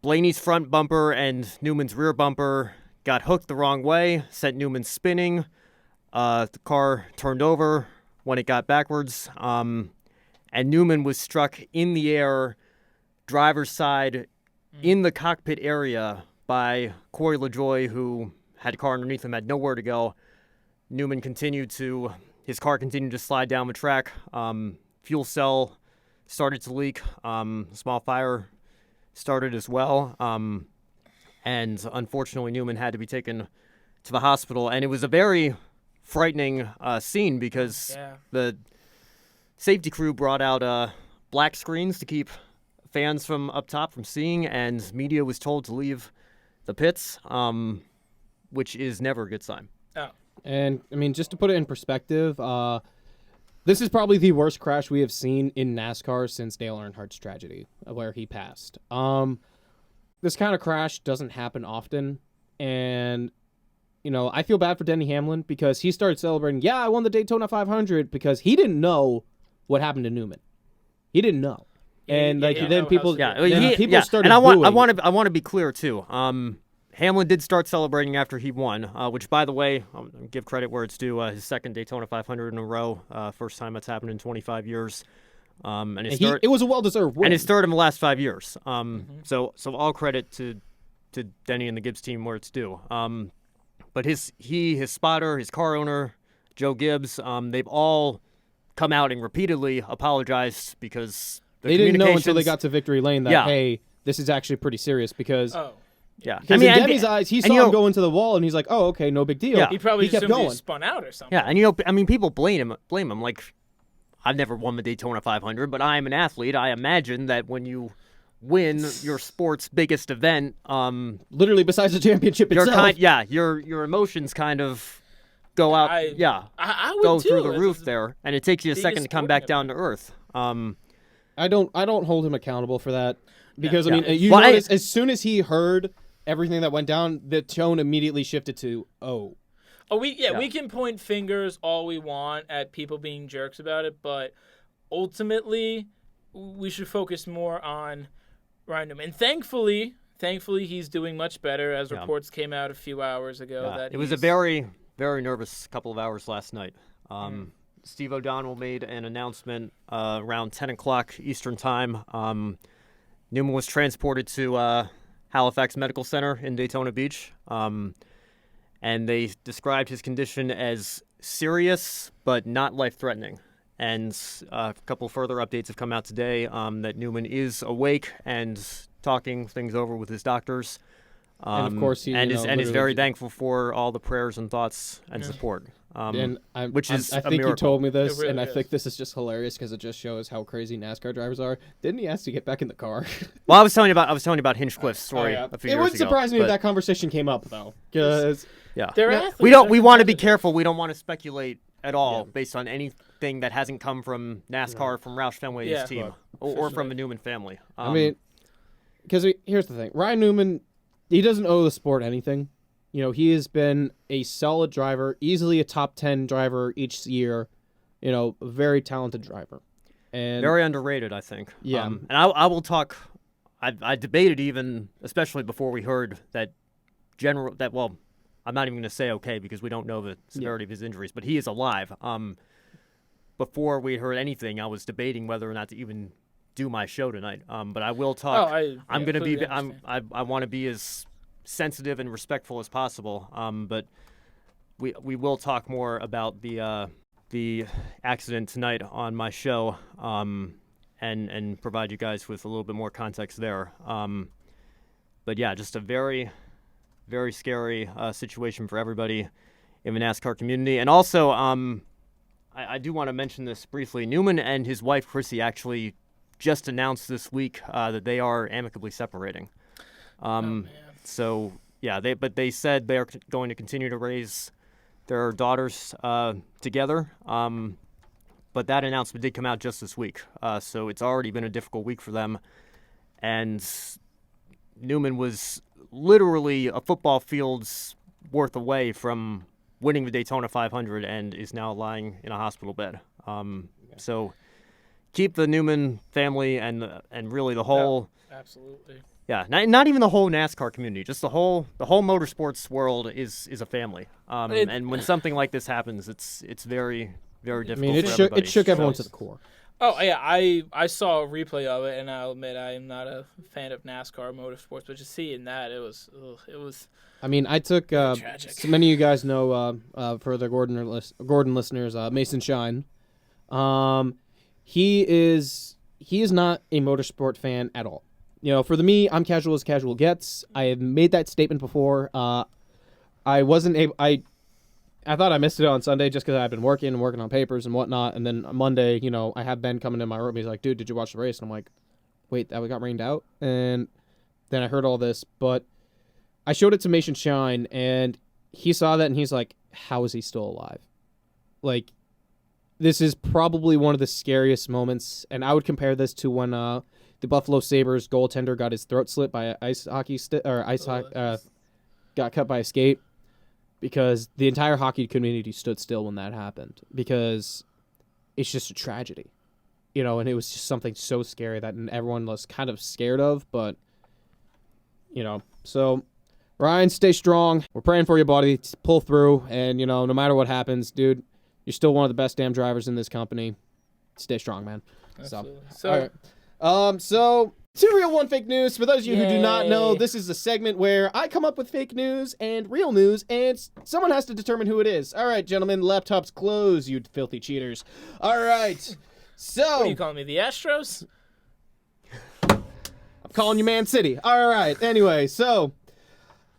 Speaker 1: Blaney's front bumper and Newman's rear bumper got hooked the wrong way, sent Newman spinning. The car turned over when it got backwards. And Newman was struck in the air, driver's side, in the cockpit area by Corey LaJoie, who had a car underneath him, had nowhere to go. Newman his car continued to slide down the track. Fuel cell started to leak. Small fire started as well. And unfortunately, Newman had to be taken to the hospital. And it was a very frightening scene because
Speaker 3: Yeah.
Speaker 1: the safety crew brought out black screens to keep fans from up top from seeing, and media was told to leave the pits, which is never a good sign.
Speaker 3: Oh.
Speaker 4: And I mean, just to put it in perspective, this is probably the worst crash we have seen in NASCAR since Dale Earnhardt's tragedy, where he passed. This kind of crash doesn't happen often, and I feel bad for Denny Hamlin because he started celebrating. Yeah, I won the Daytona 500 because he didn't know what happened to Newman. He didn't know, and
Speaker 3: Yeah,
Speaker 4: like
Speaker 3: yeah,
Speaker 4: then
Speaker 3: no,
Speaker 4: people,
Speaker 3: how's it
Speaker 4: then
Speaker 3: going?
Speaker 4: people started.
Speaker 1: And I
Speaker 4: booing.
Speaker 1: want to be clear too. Hamlin did start celebrating after he won, which, by the way, I'll give credit where it's due. His second Daytona 500 in a row, first time that's happened in 25 years. And
Speaker 4: it was a well-deserved win.
Speaker 1: and his third in the last 5 years. So all credit to Denny and the Gibbs team where it's due. But his spotter, his car owner, Joe Gibbs, they've all come out and repeatedly apologized because
Speaker 4: they didn't know until they
Speaker 1: communications-
Speaker 4: got to victory lane that,
Speaker 1: Yeah.
Speaker 4: hey, this is actually pretty serious because
Speaker 3: Oh.
Speaker 1: Yeah,
Speaker 4: in
Speaker 1: and-
Speaker 4: Denny's eyes, he
Speaker 1: and
Speaker 4: saw
Speaker 1: you
Speaker 4: him
Speaker 1: know-
Speaker 4: go into the wall and he's like, oh, okay, no big deal.
Speaker 1: Yeah.
Speaker 3: He probably
Speaker 4: kept
Speaker 3: assumed he
Speaker 4: going.
Speaker 3: spun out or something.
Speaker 1: Yeah, and people blame him. Like, I've never won the Daytona 500, but I am an athlete. I imagine that when you win your sport's biggest event,
Speaker 4: Literally, besides the championship itself.
Speaker 1: your emotions kind of go out.
Speaker 3: I would
Speaker 1: go
Speaker 3: too,
Speaker 1: through the
Speaker 3: as-
Speaker 1: roof
Speaker 3: as-
Speaker 1: there, and it takes you a
Speaker 3: being a
Speaker 1: second to come
Speaker 3: sporting
Speaker 1: back down
Speaker 3: event.
Speaker 1: to earth.
Speaker 4: I don't hold him accountable for that because I
Speaker 1: Yeah.
Speaker 4: mean, you
Speaker 1: Well,
Speaker 4: notice as soon as he heard everything that went down, the tone immediately shifted to
Speaker 3: Oh, we can point fingers all we want at people being jerks about it, but ultimately, we should focus more on Ryan Newman. And thankfully, he's doing much better, as reports came out a few hours ago. That
Speaker 1: It was a
Speaker 3: he's-
Speaker 1: very, very nervous couple of hours last night. Steve O'Donnell made an announcement around 10 o'clock Eastern Time. Newman was transported to Halifax Medical Center in Daytona Beach, and they described his condition as serious but not life-threatening. And a couple further updates have come out today that Newman is awake and talking things over with his doctors.
Speaker 4: And of course, he
Speaker 1: is very
Speaker 4: literally-
Speaker 1: thankful for all the prayers and thoughts and support.
Speaker 4: And
Speaker 1: which is
Speaker 4: I
Speaker 1: a
Speaker 4: think you
Speaker 1: miracle.
Speaker 4: told me this,
Speaker 3: It really
Speaker 4: and I
Speaker 3: is.
Speaker 4: think this is just hilarious because it just shows how crazy NASCAR drivers are. Didn't he ask to get back in the car?
Speaker 1: Well, I was telling you about Hinchcliffe's story a few
Speaker 4: It
Speaker 1: years
Speaker 4: would
Speaker 1: ago.
Speaker 4: surprise me
Speaker 1: but,
Speaker 4: if that conversation came up though, because
Speaker 1: Yeah.
Speaker 3: They're
Speaker 4: Yeah.
Speaker 3: athletes.
Speaker 1: We don't.
Speaker 3: They're
Speaker 1: We want to be
Speaker 3: competitive.
Speaker 1: careful. We don't want to speculate at all
Speaker 4: Yeah.
Speaker 1: based on anything that hasn't come from NASCAR, from Roush Fenway's
Speaker 3: Yeah,
Speaker 1: team,
Speaker 3: look,
Speaker 1: or
Speaker 3: for
Speaker 1: from
Speaker 3: sure.
Speaker 1: the Newman family.
Speaker 4: I mean, because here's the thing: Ryan Newman, he doesn't owe the sport anything. He has been a solid driver, easily a top 10 driver each year. A very talented driver. And
Speaker 1: Very underrated, I think.
Speaker 4: Yeah.
Speaker 1: And I will talk. I debated even, especially before we heard that well, I'm not even going to say okay because we don't know the severity of his injuries, but he is alive. Before we heard anything, I was debating whether or not to even do my show tonight. But I will talk. I'm going to be. I want to be as sensitive and respectful as possible. But we will talk more about the accident tonight on my show. And provide you guys with a little bit more context there. But yeah, just a very, very scary situation for everybody in the NASCAR community. And also, I do want to mention this briefly. Newman and his wife, Chrissy, actually just announced this week that they are amicably separating. So, yeah, they said they are going to continue to raise their daughters together. But that announcement did come out just this week. So it's already been a difficult week for them. And Newman was literally a football field's worth away from winning the Daytona 500 and is now lying in a hospital bed. So keep the Newman family and really the whole...
Speaker 3: Absolutely.
Speaker 1: Yeah, not even the whole NASCAR community, just the whole motorsports world is a family. And when something like this happens, it's very... very difficult.
Speaker 4: I mean, it shook everyone to the core.
Speaker 3: Oh yeah, I saw a replay of it, and I'll admit I am not a fan of NASCAR motorsports, but just seeing that, it was.
Speaker 4: I mean, I took.
Speaker 3: Tragic.
Speaker 4: So many of you guys know, for the Gordon listeners, Mason Shine. He is not a motorsport fan at all. You know, for me, I'm casual as casual gets. I have made that statement before. I wasn't able. I thought I missed it on Sunday just because I've been working on papers and whatnot. And then on Monday, you know, I have Ben coming in my room. He's like, dude, did you watch the race? And I'm like, wait, that got rained out? And then I heard all this. But I showed it to Mason Shine, and he saw that, and he's like, how is he still alive? Like, this is probably one of the scariest moments. And I would compare this to when the Buffalo Sabres goaltender got his throat slit by an ice hockey got cut by a skate. Because the entire hockey community stood still when that happened. Because it's just a tragedy. You know, and it was just something so scary that everyone was kind of scared of. But, you know, so, Ryan, stay strong. We're praying for your buddy. Pull through. And, you know, no matter what happens, dude, you're still one of the best damn drivers in this company. Stay strong, man.
Speaker 3: Absolutely.
Speaker 4: So, all right. So... Two real, one fake news. For those of you who do not know, this is a segment where I come up with fake news and real news, and someone has to determine who it is. All right, gentlemen, laptops close, you filthy cheaters. All right, so...
Speaker 3: What are you calling me, the Astros?
Speaker 4: I'm calling you Man City. All right, anyway, so...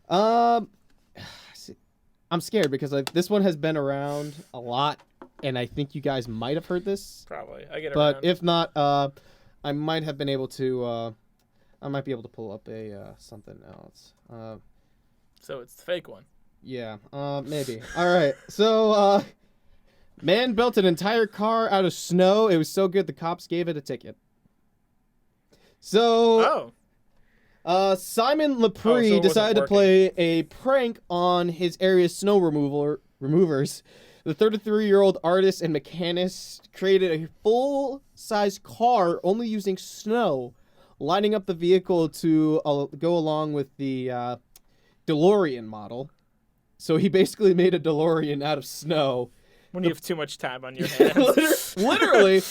Speaker 4: I'm scared because this one has been around a lot, and I think you guys might have heard this.
Speaker 3: Probably. I get it.
Speaker 4: But if not, I might have been able to, I might be able to pull up something else.
Speaker 3: So it's the fake one.
Speaker 4: Yeah, maybe. All right, so, man built an entire car out of snow. It was so good the cops gave it a ticket. So, Simon Lepre decided to play a prank on his area's snow removers. The 33-year-old artist and mechanist created a full-size car only using snow, lining up the vehicle to go along with the DeLorean model. So he basically made a DeLorean out of snow.
Speaker 3: When you have too much time on your hands.
Speaker 4: Literally.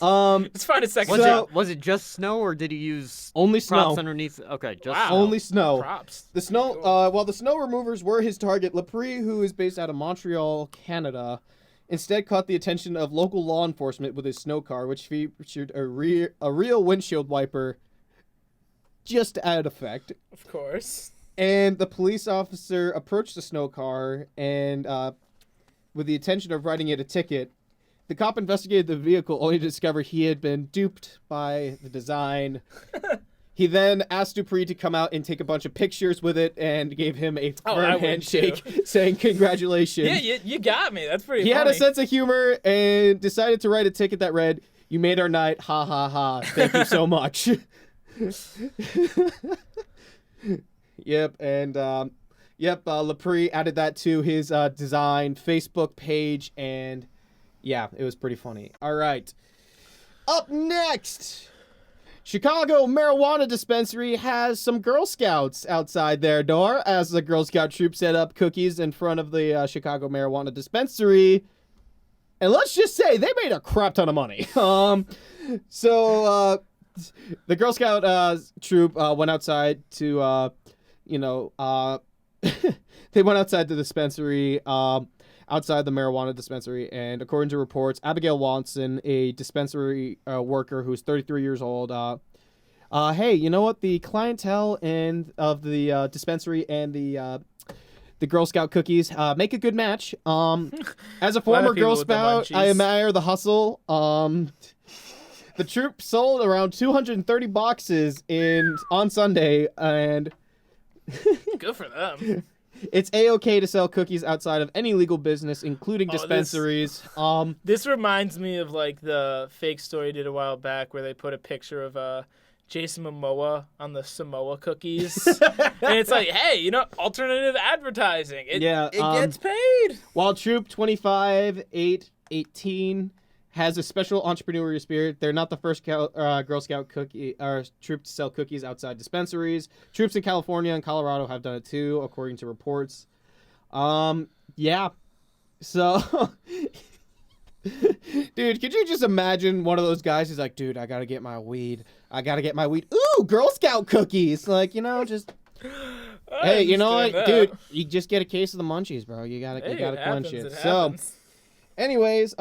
Speaker 3: Let's find a second job.
Speaker 1: Was it just snow, or did he use
Speaker 4: only
Speaker 1: props
Speaker 4: snow
Speaker 1: underneath? Okay, just
Speaker 3: Wow.
Speaker 1: snow.
Speaker 4: Only snow.
Speaker 3: Props.
Speaker 4: The snow. While the snow removers were his target, Lepre, who is based out of Montreal, Canada, instead caught the attention of local law enforcement with his snow car, which featured a real windshield wiper, just to add effect.
Speaker 3: Of course.
Speaker 4: And the police officer approached the snow car and, with the intention of writing it a ticket. The cop investigated the vehicle only to discover he had been duped by the design. He then asked Dupree to come out and take a bunch of pictures with it and gave him a firm handshake saying congratulations.
Speaker 3: Yeah, you got me. That's pretty funny.
Speaker 4: He had a sense of humor and decided to write a ticket that read, "You made our night, ha ha ha, thank you so much." Yep, and Lepre added that to his design Facebook page, and yeah, it was pretty funny. All right. Up next, Chicago marijuana dispensary has some Girl Scouts outside their door as the Girl Scout troop set up cookies in front of the Chicago marijuana dispensary. And let's just say they made a crap ton of money. So the Girl Scout troop went outside to, they went outside the dispensary, outside the marijuana dispensary, and according to reports, Abigail Watson, a dispensary worker who's 33 years old, hey, you know what? The clientele of the dispensary and the Girl Scout cookies make a good match. As a former Girl Scout, I admire the hustle. The troop sold around 230 boxes on Sunday, and
Speaker 3: good for them.
Speaker 4: It's A-okay to sell cookies outside of any legal business, including dispensaries.
Speaker 3: This reminds me of like the fake story I did a while back where they put a picture of Jason Momoa on the Samoa cookies. And it's like, hey, alternative advertising. It gets paid.
Speaker 4: While Troop 25-818 has a special entrepreneurial spirit, they're not the first Girl Scout cookie or troop to sell cookies outside dispensaries. Troops in California and Colorado have done it too, according to reports. Yeah. So, dude, could you just imagine one of those guys who's like, dude, I gotta get my weed. Ooh, Girl Scout cookies. Like, just. Hey, you know what, dude? You just get a case of the munchies, bro. You gotta clench it. So, anyways,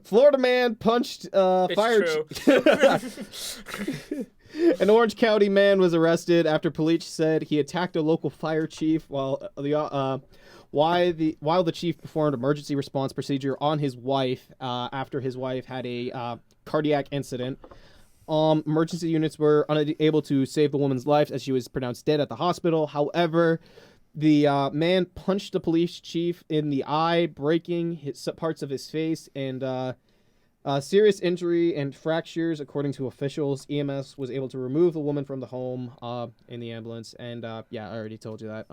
Speaker 4: Florida man punched fire. An Orange County man was arrested after police said he attacked a local fire chief while the chief performed emergency response procedure on his wife after his wife had a cardiac incident. Emergency units were unable to save the woman's life as she was pronounced dead at the hospital. However, the man punched the police chief in the eye, breaking parts of his face, and serious injury and fractures, according to officials. EMS was able to remove the woman from the home in the ambulance, and yeah, I already told you that.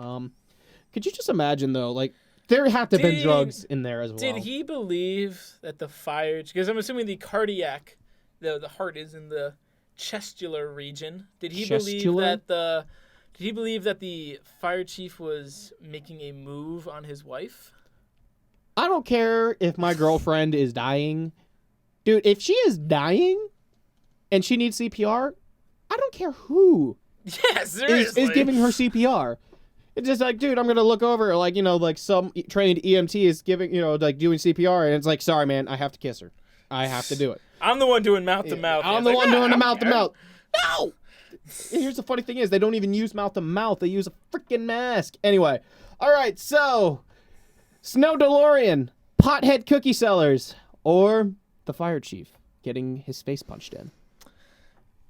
Speaker 4: Could you just imagine, though, like, there had to have been drugs in there as well.
Speaker 3: Did he believe that the fire... Because I'm assuming the cardiac, the heart is in the chestular region. Did he believe that the fire chief was making a move on his wife?
Speaker 4: I don't care if my girlfriend is dying. Dude, if she is dying and she needs CPR, I don't care who is giving her CPR. It's just like, dude, I'm going to look over, like, some trained EMT is giving, doing CPR, and it's like, sorry, man, I have to kiss her. I have to do it.
Speaker 3: I'm the one doing mouth-to-mouth.
Speaker 4: I'm the one doing the mouth-to-mouth. No! Here's the funny thing is, they don't even use mouth-to-mouth. They use a freaking mask. Anyway, all right, so, Snow DeLorean, pothead cookie sellers, or the fire chief getting his face punched in.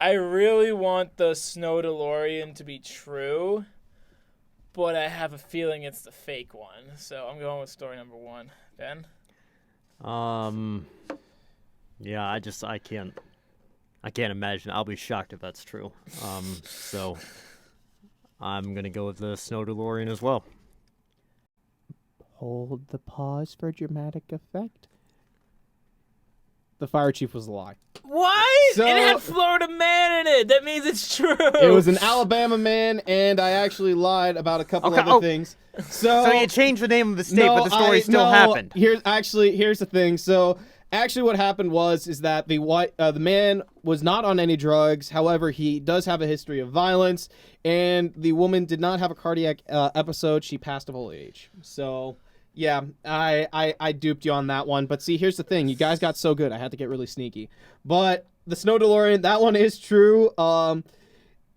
Speaker 3: I really want the Snow DeLorean to be true, but I have a feeling it's the fake one. So I'm going with story number 1. Ben?
Speaker 1: Yeah, I can't imagine. I'll be shocked if that's true. So I'm going to go with the Snow DeLorean as well.
Speaker 4: Hold the pause for dramatic effect. The fire chief was a lie.
Speaker 3: What?
Speaker 4: So,
Speaker 3: it had Florida man in it. That means it's true.
Speaker 4: It was an Alabama man, and I actually lied about a couple other things. So
Speaker 1: you changed the name of the state, but the story still happened.
Speaker 4: Here's the thing. So actually, what happened is that the man was not on any drugs. However, he does have a history of violence, and the woman did not have a cardiac episode. She passed of old age. So. Yeah, I duped you on that one. But see, here's the thing. You guys got so good, I had to get really sneaky. But the Snow DeLorean, that one is true.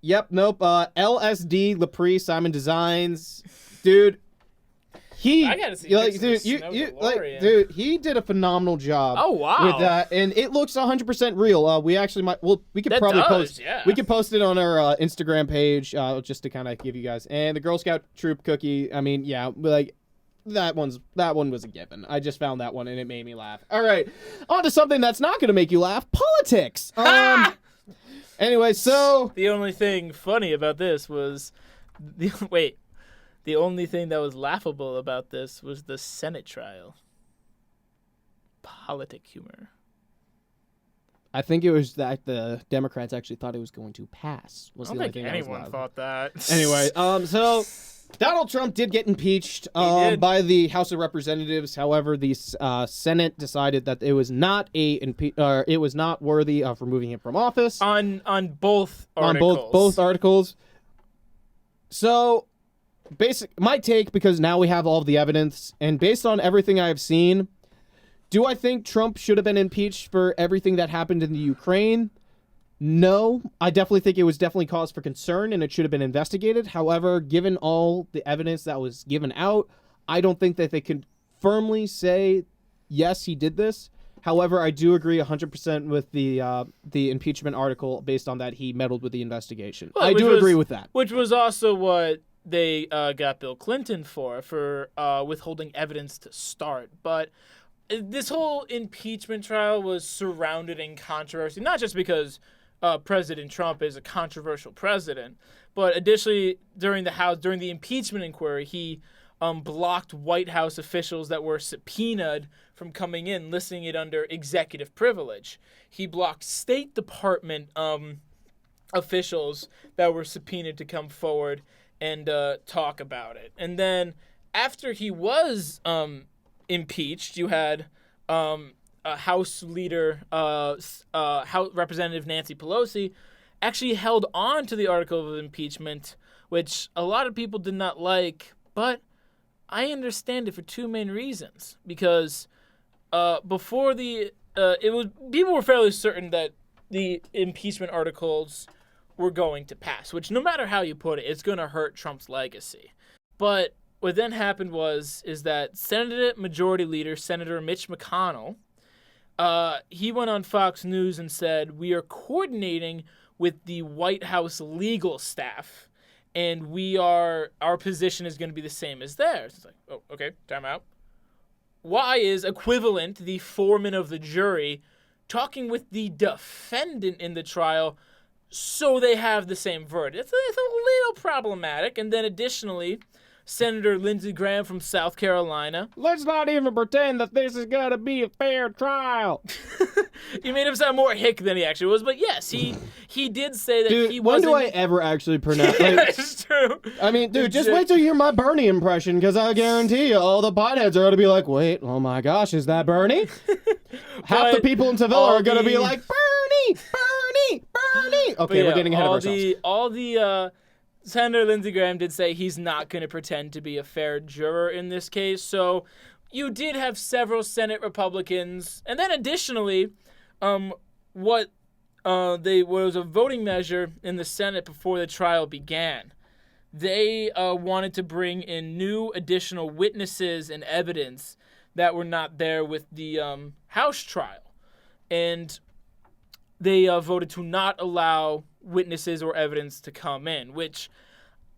Speaker 4: Yep, nope. LSD, Lepre, Simon Designs. Dude,
Speaker 3: I gotta see
Speaker 4: dude, he did a phenomenal job.
Speaker 3: Oh, wow.
Speaker 4: With that, and it looks 100% real. We actually we could post.
Speaker 3: Yeah.
Speaker 4: We could post it on our Instagram page just to kind of give you guys. And the Girl Scout troop cookie, I mean, yeah, like... That one was a given. I just found that one and it made me laugh. All right, on to something that's not going to make you laugh: politics. Anyway, so
Speaker 3: the only thing funny about this was the only thing that was laughable about this was the Senate trial. politic humor.
Speaker 4: I think it was that the Democrats actually thought it was going to pass. Was
Speaker 3: I
Speaker 4: the
Speaker 3: don't
Speaker 4: only
Speaker 3: think
Speaker 4: thing that was
Speaker 3: anyone
Speaker 4: allowed.
Speaker 3: thought that.
Speaker 4: Anyway, so Donald Trump did get impeached
Speaker 3: did.
Speaker 4: by the House of Representatives. However, the Senate decided that it was not it was not worthy of removing him from office
Speaker 3: on both articles.
Speaker 4: on both articles. So, my take, because now we have all of the evidence, and based on everything I have seen, do I think Trump should have been impeached for everything that happened in the Ukraine? No. I definitely think it was definitely cause for concern, and it should have been investigated. However, given all the evidence that was given out, I don't think that they can firmly say, yes, he did this. However, I do agree 100% with the impeachment article based on that he meddled with the investigation.
Speaker 3: Well,
Speaker 4: I do agree with that.
Speaker 3: Which was also what they got Bill Clinton for withholding evidence to start. But this whole impeachment trial was surrounded in controversy, not just because President Trump is a controversial president, but additionally during the impeachment inquiry, he blocked White House officials that were subpoenaed from coming in, listing it under executive privilege. He blocked State Department officials that were subpoenaed to come forward and talk about it. And then after he was impeached, you had House Leader, House Representative Nancy Pelosi actually held on to the article of impeachment, which a lot of people did not like, but I understand it for two main reasons. Because before people were fairly certain that the impeachment articles were going to pass, which no matter how you put it, it's going to hurt Trump's legacy. But what then happened is that Senate Majority Leader Senator Mitch McConnell, he went on Fox News and said, "We are coordinating with the White House legal staff, and our position is going to be the same as theirs." It's like, oh, okay, time out. Why is equivalent, the foreman of the jury, talking with the defendant in the trial so they have the same verdict? It's a little problematic. And then additionally, Senator Lindsey Graham from South Carolina.
Speaker 4: Let's not even pretend that this is going to be a fair trial.
Speaker 3: You made him sound more hick than he actually was, but yes, he did say that
Speaker 4: Dude,
Speaker 3: he
Speaker 4: when
Speaker 3: wasn't...
Speaker 4: do I ever actually pronounce
Speaker 3: Yeah, it's true.
Speaker 4: I mean, dude, just wait till you hear my Bernie impression, because I guarantee you all the potheads are going to be like, wait, oh my gosh, is that Bernie? Half the people in Sevilla are going to be like, Bernie, Bernie, Bernie. Okay, we're getting ahead of ourselves.
Speaker 3: Senator Lindsey Graham did say he's not going to pretend to be a fair juror in this case. So you did have several Senate Republicans. And then additionally, was a voting measure in the Senate before the trial began. They wanted to bring in new additional witnesses and evidence that were not there with the House trial. And they voted to not allow witnesses or evidence to come in, which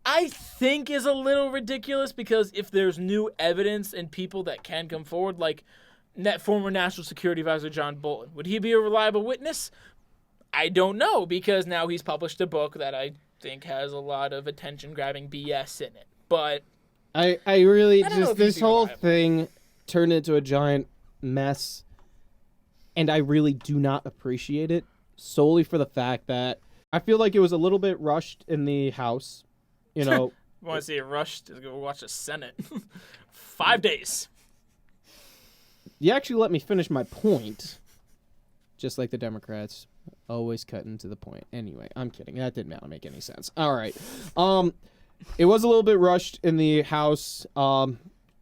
Speaker 3: I think is a little ridiculous, because if there's new evidence and people that can come forward, like former National Security Advisor John Bolton, would he be a reliable witness? I don't know, because now he's published a book that I think has a lot of attention-grabbing BS in it. But
Speaker 4: I really
Speaker 3: I don't know
Speaker 4: just
Speaker 3: if he'd
Speaker 4: this
Speaker 3: be
Speaker 4: whole
Speaker 3: reliable.
Speaker 4: thing turned into a giant mess, and I really do not appreciate it, solely for the fact that I feel like it was a little bit rushed in the House. You know,
Speaker 3: want to see it rushed? Just go watch the Senate. 5 days.
Speaker 4: you actually let me finish my point, just like the Democrats always cutting to the point. Anyway, I'm kidding. That did not make any sense. All right. It was a little bit rushed in the House, and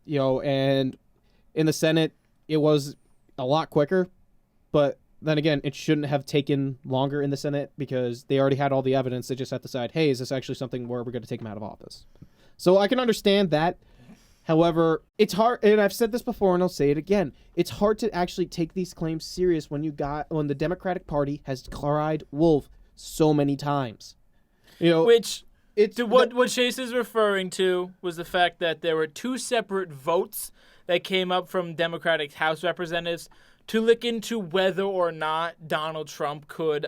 Speaker 4: in the Senate, it was a lot quicker, but then again, it shouldn't have taken longer in the Senate, because they already had all the evidence. They just had to decide, hey, is this actually something where we're going to take him out of office? So I can understand that. However, it's hard, and I've said this before and I'll say it again, it's hard to actually take these claims serious when the Democratic Party has cried wolf so many times.
Speaker 3: Which, what Chase is referring to was the fact that there were two separate votes that came up from Democratic House representatives to look into whether or not Donald Trump could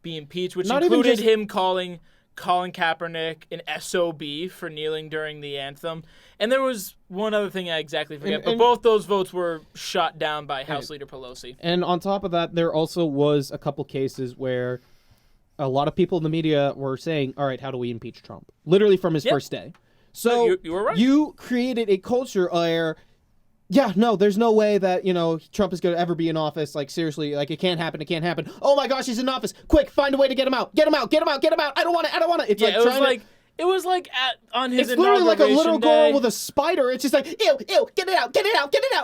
Speaker 3: be impeached, which included him calling Colin Kaepernick an SOB for kneeling during the anthem. And there was one other thing I exactly forget, but both those votes were shot down by House Leader Pelosi.
Speaker 4: And on top of that, there also was a couple cases where a lot of people in the media were saying, all right, how do we impeach Trump? Literally from his first day. So
Speaker 3: you were right.
Speaker 4: You created a culture where, there's no way that, Trump is going to ever be in office. Like, seriously, like, it can't happen. It can't happen. Oh, my gosh, he's in office. Quick, find a way to get him out. Get him out. Get him out. Get him out. I don't want it. It's
Speaker 3: it was like on his
Speaker 4: it's literally like a little
Speaker 3: day.
Speaker 4: girl with a spider. It's just like, ew, get it out.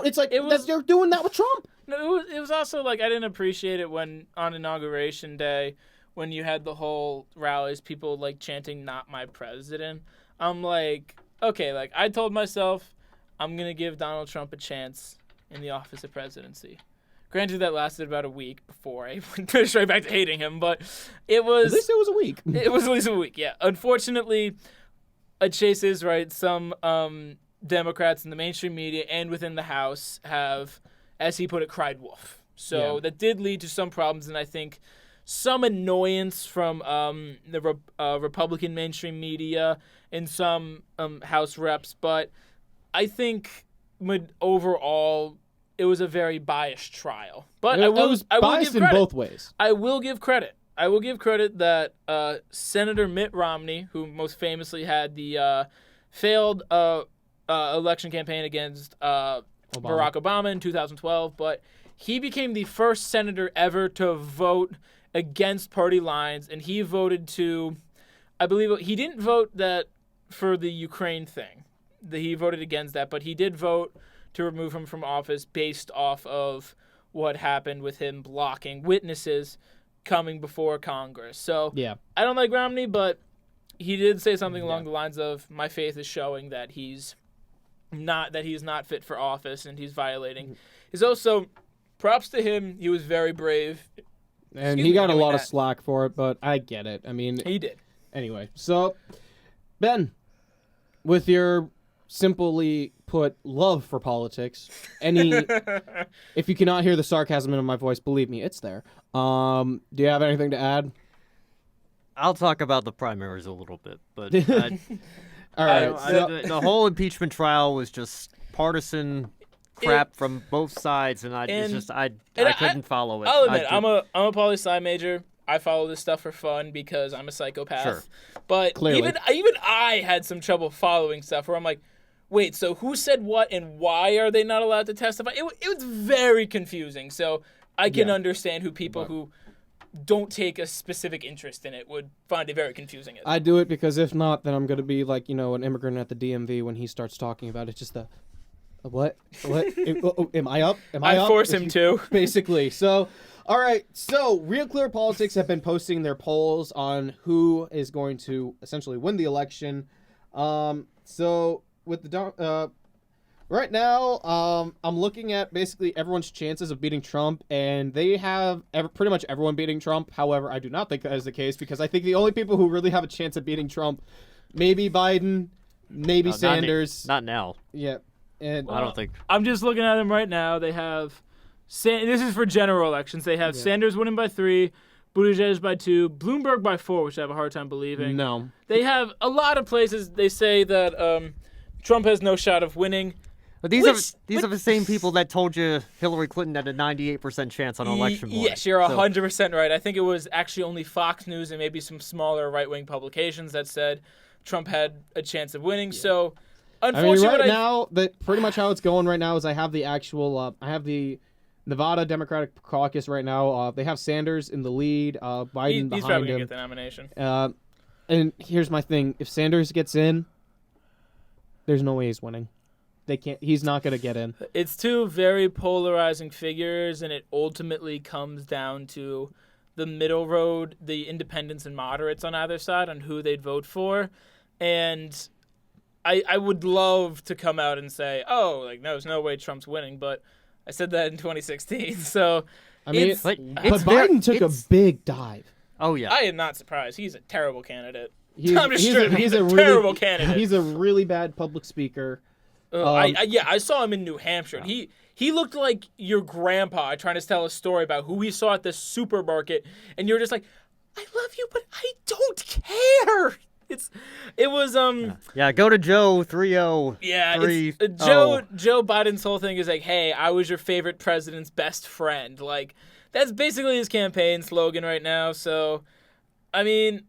Speaker 4: It's like, they're doing that with Trump.
Speaker 3: No, it was also like I didn't appreciate it when on Inauguration Day when you had the whole rallies, people like chanting "Not my president." I'm like, okay, like I told myself I'm gonna give Donald Trump a chance in the office of presidency. Granted, that lasted about a week before I went straight back to hating him, but it was...
Speaker 4: At least it was a week.
Speaker 3: It was at least a week, yeah. Unfortunately, Chase is right. Some Democrats in the mainstream media and within the House have, as he put it, cried wolf. So that did lead to some problems, and I think some annoyance from the Republican mainstream media and some House reps, but I think overall... it was a very biased trial. But
Speaker 4: it was biased in both ways.
Speaker 3: I will give credit. That Senator Mitt Romney, who most famously had the failed election campaign against Barack Obama in 2012, but he became the first senator ever to vote against party lines, and he voted to, I believe, he didn't vote that for the Ukraine thing. He voted against that, but he did vote to remove him from office based off of what happened with him blocking witnesses coming before Congress. So I don't like Romney, but he did say something along the lines of, my faith is showing that he's not fit for office and he's violating. He's also, props to him, he was very brave.
Speaker 4: And he got a lot of slack for it, but I get it. I mean...
Speaker 3: he did.
Speaker 4: Anyway, so, Ben, with your... simply put, love for politics. If you cannot hear the sarcasm in my voice, believe me, it's there. Do you have anything to add?
Speaker 1: I'll talk about the primaries a little bit, but
Speaker 4: all right.
Speaker 1: The whole impeachment trial was just partisan crap from both sides, and I couldn't follow it.
Speaker 3: I'll admit, I'm a poli-sci major. I follow this stuff for fun because I'm a psychopath.
Speaker 1: Sure.
Speaker 3: But
Speaker 4: clearly,
Speaker 3: even I had some trouble following stuff where I'm like, wait, so who said what and why are they not allowed to testify? It was very confusing. So I can understand who don't take a specific interest in it would find it very confusing.
Speaker 4: I do it because if not, then I'm going to be like, an immigrant at the DMV when he starts talking about it. Just what? Am I up?
Speaker 3: I force him to.
Speaker 4: Basically. So, all right. So Real Clear Politics have been posting their polls on who is going to essentially win the election. So with the right now, I'm looking at basically everyone's chances of beating Trump, and they have pretty much everyone beating Trump. However, I do not think that is the case because I think the only people who really have a chance of beating Trump, maybe Biden, maybe Sanders.
Speaker 1: Not now.
Speaker 4: Yeah. And
Speaker 1: I don't think.
Speaker 3: I'm just looking at them right now. They have, this is for general elections. They have Sanders winning by 3, Buttigieg by 2, Bloomberg by 4, which I have a hard time believing.
Speaker 4: No.
Speaker 3: They have a lot of places. They say that Trump has no shot of winning.
Speaker 1: But these are the same people that told you Hillary Clinton had a 98% chance on election morning.
Speaker 3: Yes, you're 100% right. I think it was actually only Fox News and maybe some smaller right-wing publications that said Trump had a chance of winning. Yeah. So, unfortunately,
Speaker 4: now, pretty much how it's going right now is I have the actual, I have the Nevada Democratic Caucus right now. They have Sanders in the lead, Biden behind him.
Speaker 3: He's probably going to get the nomination.
Speaker 4: And here's my thing. If Sanders gets in, there's no way he's winning. They can't. He's not going to get in.
Speaker 3: It's two very polarizing figures, and it ultimately comes down to the middle road, the independents and moderates on either side, on who they'd vote for. And I would love to come out and say, oh, like, no, there's no way Trump's winning, but I said that in 2016. So,
Speaker 4: I mean, but Biden took a big dive.
Speaker 1: Oh, yeah.
Speaker 3: I am not surprised. He's a terrible candidate.
Speaker 4: He's a
Speaker 3: terrible candidate.
Speaker 4: He's a really bad public speaker.
Speaker 3: I saw him in New Hampshire. Yeah. He looked like your grandpa trying to tell a story about who he saw at the supermarket, and you're just like, I love you, but I don't care. It was
Speaker 1: Yeah, go to Joe 30.
Speaker 3: Yeah, Joe Biden's whole thing is like, hey, I was your favorite president's best friend. Like, that's basically his campaign slogan right now. So, I mean,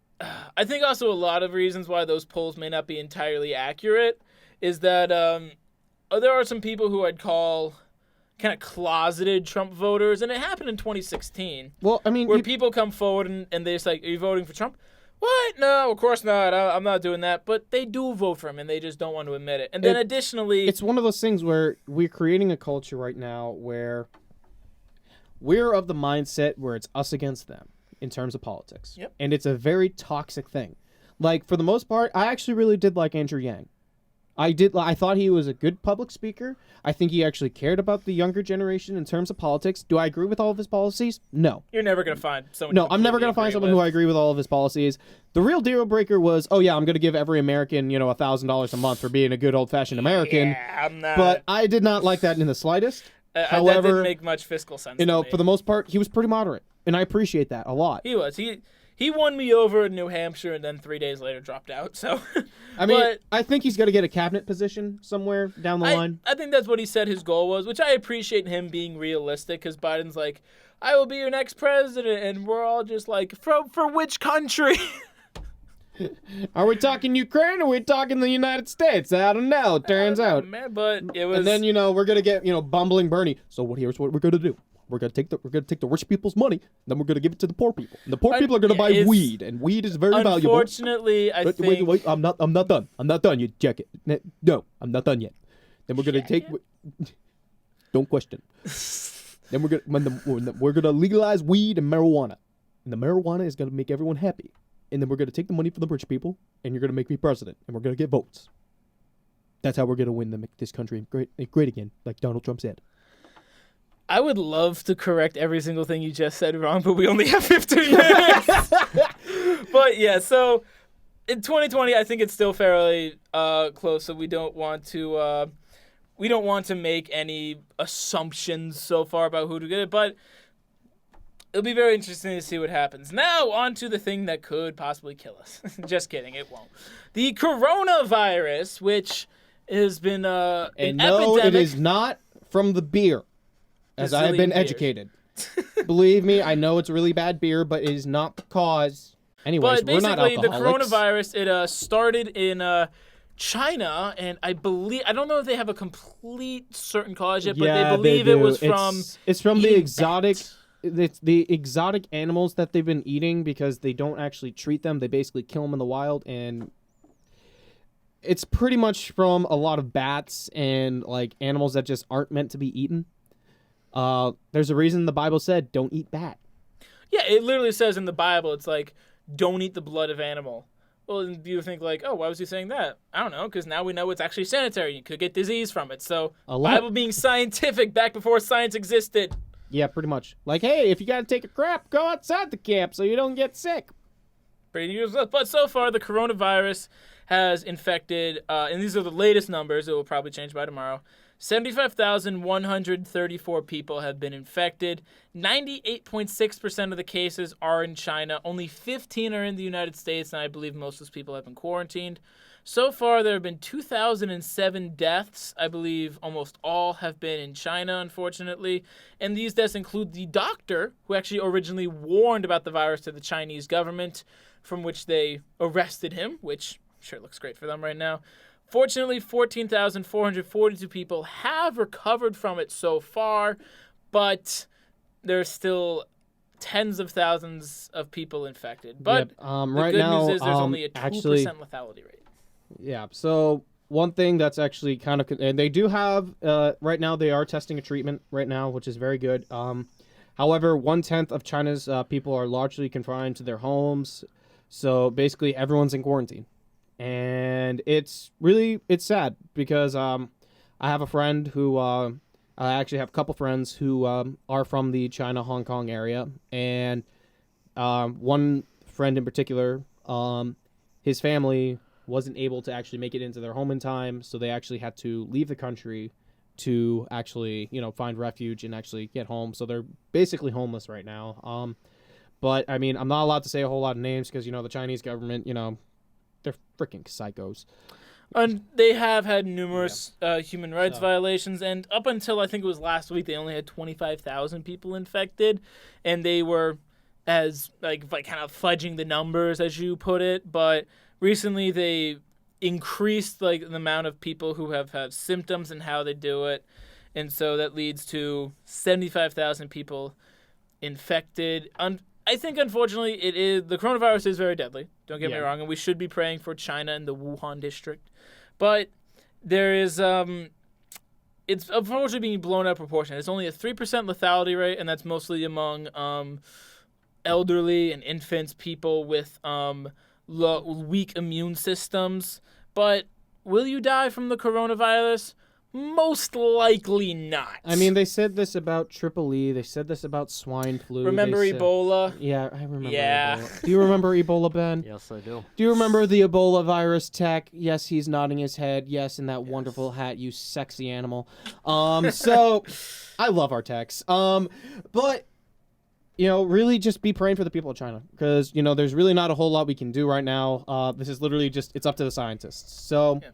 Speaker 3: I think also a lot of reasons why those polls may not be entirely accurate is that there are some people who I'd call kind of closeted Trump voters, and it happened in 2016.
Speaker 4: Well, I mean,
Speaker 3: where people come forward and they're just like, are you voting for Trump? What? No, of course not. I'm not doing that. But they do vote for him, and they just don't want to admit it. And then additionally...
Speaker 4: It's one of those things where we're creating a culture right now where we're of the mindset where it's us against them in terms of politics.
Speaker 3: Yep.
Speaker 4: And it's a very toxic thing. Like, for the most part, I actually really did like Andrew Yang. I thought he was a good public speaker. I think he actually cared about the younger generation in terms of politics. Do I agree with all of his policies? No.
Speaker 3: You're never going to find someone.
Speaker 4: No, I'm never going to find someone who I agree with all of his policies. The real deal breaker was, oh yeah, I'm going to give every American, $1,000 a month for being a good old-fashioned American.
Speaker 3: Yeah, I'm not.
Speaker 4: But I did not like that in the slightest. However,
Speaker 3: that didn't make much fiscal sense. To me.
Speaker 4: For the most part, he was pretty moderate, and I appreciate that a lot.
Speaker 3: He was. He won me over in New Hampshire, and then 3 days later dropped out. So,
Speaker 4: I mean, I think he's going to get a cabinet position somewhere down the line.
Speaker 3: I think that's what he said his goal was, which I appreciate him being realistic, because Biden's like, I will be your next president, and we're all just like, for which country?
Speaker 4: Are we talking Ukraine or are we talking the United States? I don't know. It turns out.
Speaker 3: Man, but it was.
Speaker 4: And then we're gonna get bumbling Bernie. So here's what we're gonna do. We're gonna take the rich people's money, then we're gonna give it to the poor people. And the poor people are gonna buy weed, and weed is very valuable.
Speaker 3: Unfortunately, I think.
Speaker 4: Wait, I'm not done. I'm not done. You check it. No, I'm not done yet. Then we're gonna take. Don't question. Then we're gonna legalize weed and marijuana, and the marijuana is gonna make everyone happy. And then we're gonna take the money from the rich people, and you're gonna make me president, and we're gonna get votes. That's how we're gonna win this country great again, like Donald Trump said.
Speaker 3: I would love to correct every single thing you just said wrong, but we only have 15 minutes. But yeah, so in 2020, I think it's still fairly close. So we don't want to make any assumptions so far about who to get it, but it'll be very interesting to see what happens. Now, on to the thing that could possibly kill us. Just kidding, it won't. The coronavirus, which has been an epidemic.
Speaker 4: It is not from the beer. As I have been educated. Believe me, I know it's really bad beer, but it is not the cause. Anyways, we're not alcoholics.
Speaker 3: But basically, the coronavirus, it started in China, and I don't know if they have a complete certain cause yet, but they believe it was from...
Speaker 4: It's from the exotic... It's the exotic animals that they've been eating because they don't actually treat them. They basically kill them in the wild, and it's pretty much from a lot of bats and animals that just aren't meant to be eaten. There's a reason the Bible said, don't eat bat.
Speaker 3: Yeah, it literally says in the Bible, it's like, don't eat the blood of animal. Well, and you think why was he saying that? I don't know, because now we know it's actually sanitary. You could get disease from it. So, Bible being scientific back before science existed.
Speaker 4: Yeah, pretty much. Hey, if you gotta take a crap, go outside the camp so you don't get sick.
Speaker 3: Pretty useless. But so far, the coronavirus has infected, and these are the latest numbers. It will probably change by tomorrow. 75,134 people have been infected. 98.6% of the cases are in China. Only 15 are in the United States, and I believe most of those people have been quarantined. So far, there have been 2,007 deaths. I believe almost all have been in China, unfortunately. And these deaths include the doctor who actually originally warned about the virus to the Chinese government, from which they arrested him, which sure looks great for them right now. Fortunately, 14,442 people have recovered from it so far, but there's still tens of thousands of people infected. But the good news is there's only a 2% lethality rate.
Speaker 4: Yeah, so one thing that's actually kind of... And they do have... right now, they are testing a treatment right now, which is very good. However, 1/10 of China's people are largely confined to their homes. So basically, everyone's in quarantine. And it's sad because I have a friend who I actually have a couple friends who are from the China Hong Kong area, and one friend in particular, his family wasn't able to actually make it into their home in time, so they actually had to leave the country to actually find refuge and actually get home. So they're basically homeless right now. But, I mean, I'm not allowed to say a whole lot of names because, the Chinese government, they're freaking psychos.
Speaker 3: And they have had numerous human rights violations, and up until I think it was last week, they only had 25,000 people infected, and they were as like kind of fudging the numbers, as you put it. But recently, they increased the amount of people who have had symptoms and how they do it, and so that leads to 75,000 people infected. I think, unfortunately, the coronavirus is very deadly. Don't get me wrong, and we should be praying for China and the Wuhan district. But there is, it's unfortunately being blown out of proportion. It's only a 3% lethality rate, and that's mostly among elderly and infants, people with weak immune systems. But will you die from the coronavirus? Most likely not.
Speaker 4: I mean, they said this about Triple E. They said this about swine flu.
Speaker 3: Remember Ebola?
Speaker 4: Yeah, I remember Ebola. Do you remember Ebola, Ben?
Speaker 1: Yes, I do.
Speaker 4: Do you remember the Ebola virus tech? Yes, he's nodding his head. Yes, in that wonderful hat, you sexy animal. So, I love our techs. But, really just be praying for the people of China. Because, there's really not a whole lot we can do right now. This is literally it's up to the scientists. So...
Speaker 3: Yeah.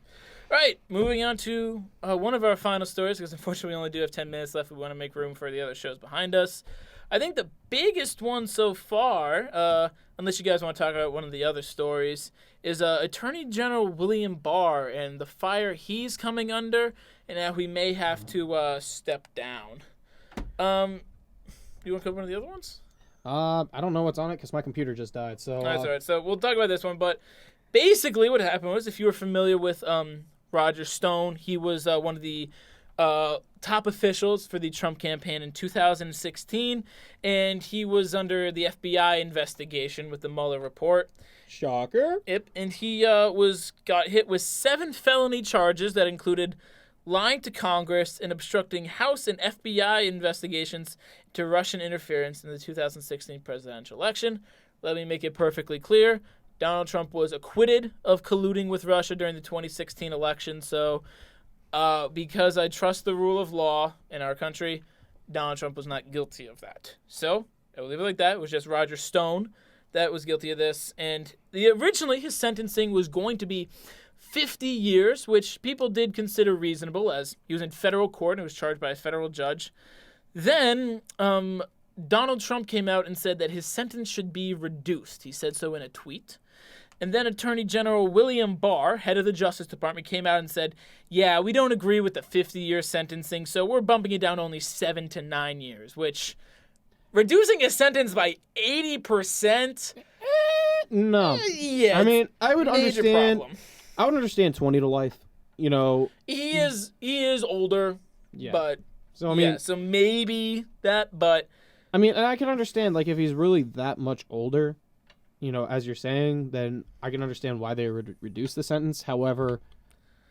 Speaker 3: Right, moving on to one of our final stories, because unfortunately we only do have 10 minutes left. We want to make room for the other shows behind us. I think the biggest one so far, unless you guys want to talk about one of the other stories, is Attorney General William Barr and the fire he's coming under, and how he may have to step down. You want to cover one of the other ones?
Speaker 4: I don't know what's on it because my computer just died. So
Speaker 3: that's all right. So we'll talk about this one, but basically what happened was, if you were familiar with Roger Stone, he was one of the top officials for the Trump campaign in 2016, and he was under the FBI investigation with the Mueller report.
Speaker 4: Shocker.
Speaker 3: Yep, and he got hit with 7 felony charges that included lying to Congress and obstructing House and FBI investigations into Russian interference in the 2016 presidential election. Let me make it perfectly clear. Donald Trump was acquitted of colluding with Russia during the 2016 election. So because I trust the rule of law in our country, Donald Trump was not guilty of that. So I will leave it like that. It was just Roger Stone that was guilty of this. And originally his sentencing was going to be 50 years, which people did consider reasonable, as he was in federal court and was charged by a federal judge. Then Donald Trump came out and said that his sentence should be reduced. He said so in a tweet. And then Attorney General William Barr, head of the Justice Department, came out and said, yeah, we don't agree with the 50-year sentencing, so we're bumping it down to only 7 to 9 years, which, reducing his sentence by 80%?
Speaker 4: No.
Speaker 3: Yeah.
Speaker 4: I mean, I would understand.
Speaker 3: Problem.
Speaker 4: I would understand 20 to life.
Speaker 3: He is older, but
Speaker 4: so I mean,
Speaker 3: so maybe that, but
Speaker 4: I mean, and I can understand, if he's really that much older, as you're saying, then I can understand why they would reduce the sentence. However,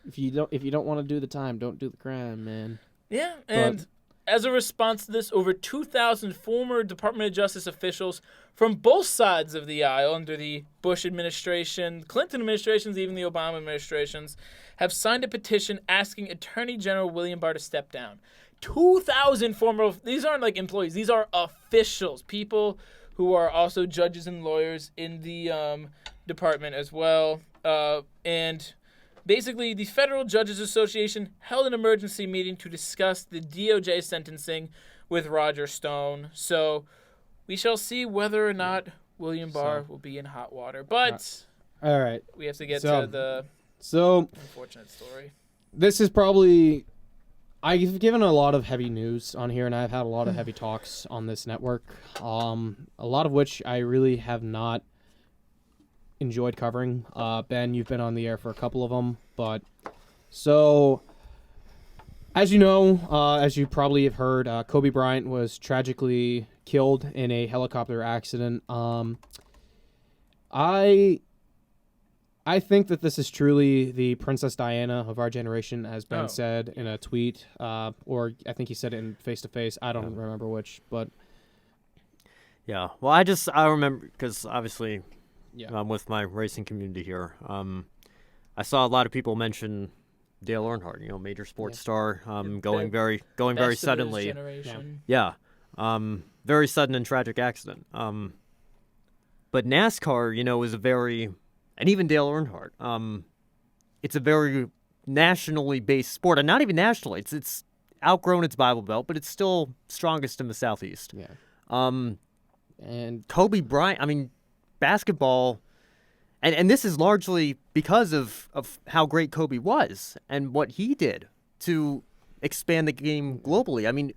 Speaker 4: if you don't want to do the time, don't do the crime, man.
Speaker 3: Yeah, and as a response to this, over 2,000 former Department of Justice officials from both sides of the aisle under the Bush administration, Clinton administrations, even the Obama administrations, have signed a petition asking Attorney General William Barr to step down. 2,000 former, these aren't employees, these are officials, people who are also judges and lawyers in the department as well. And basically, the Federal Judges Association held an emergency meeting to discuss the DOJ sentencing with Roger Stone. So we shall see whether or not William Barr will be in hot water. But
Speaker 4: all right,
Speaker 3: we have to get to the unfortunate story.
Speaker 4: This is probably... I've given a lot of heavy news on here, and I've had a lot of heavy talks on this network, a lot of which I really have not enjoyed covering. Ben, you've been on the air for a couple of them, but so as you know, as you probably have heard, Kobe Bryant was tragically killed in a helicopter accident. I think that this is truly the Princess Diana of our generation, as Ben said in a tweet, or I think he said it in face-to-face. I don't remember which, but...
Speaker 1: Yeah, well, I remember, because obviously I'm with my racing community here. I saw a lot of people mention Dale Earnhardt, major sports star, going very suddenly.
Speaker 3: Yeah.
Speaker 1: Very sudden and tragic accident. But NASCAR, is a very, and even Dale Earnhardt, it's a very nationally based sport, and not even nationally. It's outgrown its Bible Belt, but it's still strongest in the Southeast.
Speaker 4: Yeah.
Speaker 1: And Kobe Bryant, basketball, and this is largely because of how great Kobe was and what he did to expand the game globally.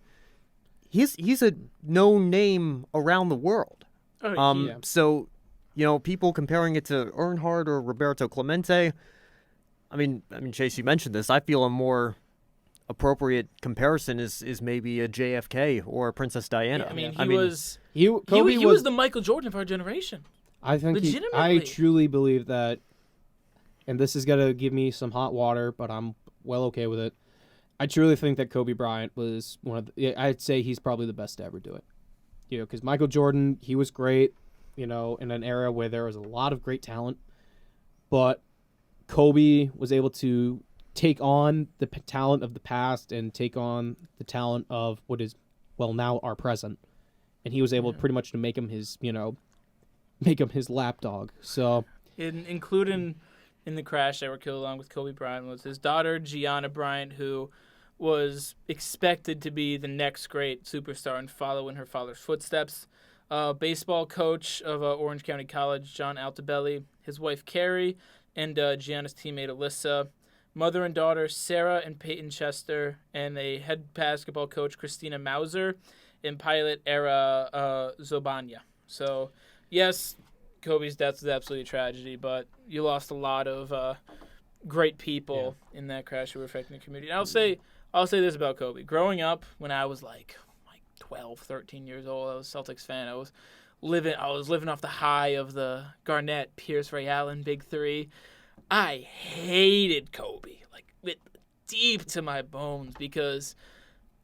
Speaker 1: He's a known name around the world. So, people comparing it to Earnhardt or Roberto Clemente, Chase, you mentioned this. I feel a more appropriate comparison is maybe a JFK or a Princess Diana.
Speaker 3: Kobe was the Michael Jordan of our generation.
Speaker 4: I think I truly believe that, and this is gonna give me some hot water, but I'm well okay with it. I truly think that Kobe Bryant was I'd say he's probably the best to ever do it. Because Michael Jordan, he was great, in an era where there was a lot of great talent, but Kobe was able to take on the talent of the past and take on the talent of what is, now our present. And he was able pretty much to make him his lapdog. So,
Speaker 3: including in the crash that were killed along with Kobe Bryant was his daughter, Gianna Bryant, who was expected to be the next great superstar and follow in her father's footsteps. Baseball coach of Orange County College, John Altobelli, his wife, Carrie, and Gianna's teammate, Alyssa. Mother and daughter, Sarah and Peyton Chester, and a head basketball coach, Christina Mauser, and pilot, Era Zobanya. So, yes, Kobe's death is absolutely a tragedy, but you lost a lot of great people in that crash who were affecting the community. And I'll say this about Kobe. Growing up, when I was like 12, 13 years old, I was a Celtics fan. I was living off the high of the Garnett, Pierce, Ray Allen, Big Three. I hated Kobe, deep to my bones, because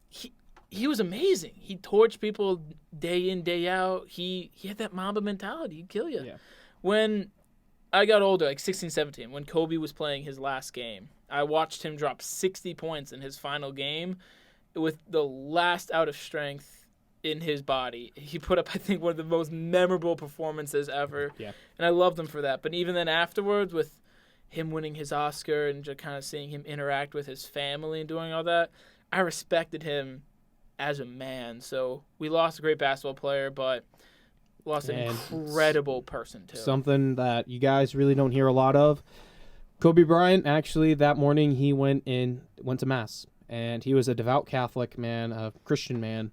Speaker 3: he was amazing. He torched people day in, day out. He had that Mamba mentality. He'd kill you. Yeah. When I got older, 16, 17, when Kobe was playing his last game, I watched him drop 60 points in his final game with the last out of strength in his body. He put up, I think, one of the most memorable performances ever. Yeah. And I loved him for that. But even then afterwards, with him winning his Oscar and just kind of seeing him interact with his family and doing all that, I respected him as a man. So we lost a great basketball player, but lost an incredible person too.
Speaker 4: Something that you guys really don't hear a lot of. Kobe Bryant, actually, that morning he went to Mass, and he was a devout Catholic man, a Christian man,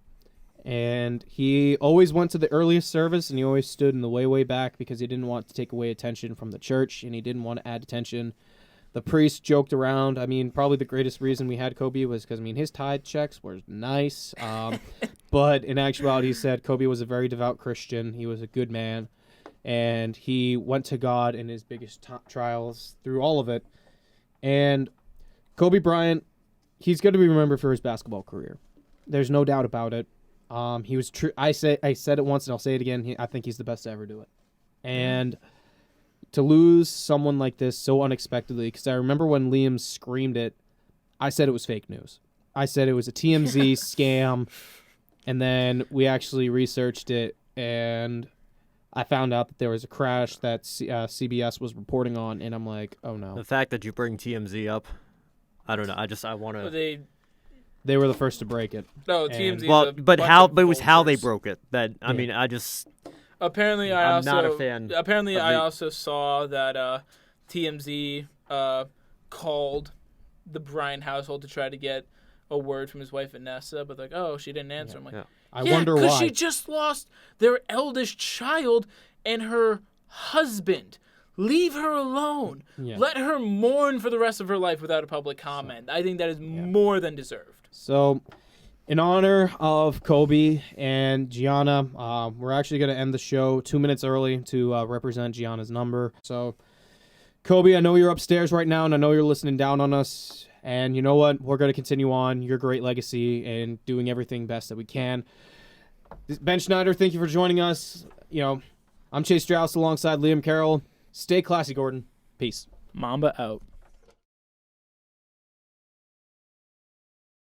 Speaker 4: and he always went to the earliest service, and he always stood in the way back because he didn't want to take away attention from the church, and he didn't want to add attention. The priest joked around. Probably the greatest reason we had Kobe was because, his tithe checks were nice, but in actuality, he said Kobe was a very devout Christian. He was a good man. And he went to God in his biggest trials through all of it. And Kobe Bryant, he's going to be remembered for his basketball career. There's no doubt about it. He was true. I said it once and I'll say it again. I think he's the best to ever do it. And to lose someone like this so unexpectedly, because I remember when Liam screamed it, I said it was fake news. I said it was a TMZ scam. And then we actually researched it, and I found out that there was a crash that CBS was reporting on, and I'm like, oh no.
Speaker 1: The fact that you bring TMZ up, I don't know. I want to.
Speaker 4: They were the first to break it.
Speaker 3: No, TMZ.
Speaker 1: But it was how they broke it. I just.
Speaker 3: Apparently,
Speaker 1: I'm not a fan.
Speaker 3: Apparently, I also saw that TMZ called the Bryant household to try to get a word from his wife Vanessa, but she didn't answer. I'm like,
Speaker 4: I wonder why.
Speaker 3: Because she just lost their eldest child and her husband. Leave her alone. Yeah. Let her mourn for the rest of her life without a public comment. I think that is more than deserved.
Speaker 4: So, in honor of Kobe and Gianna, we're actually going to end the show 2 minutes early to represent Gianna's number. So, Kobe, I know you're upstairs right now, and I know you're listening down on us. And you know what? We're going to continue on your great legacy and doing everything best that we can. Ben Schneider, thank you for joining us. I'm Chase Draus alongside Liam Carroll. Stay classy, Gordon. Peace.
Speaker 3: Mamba out.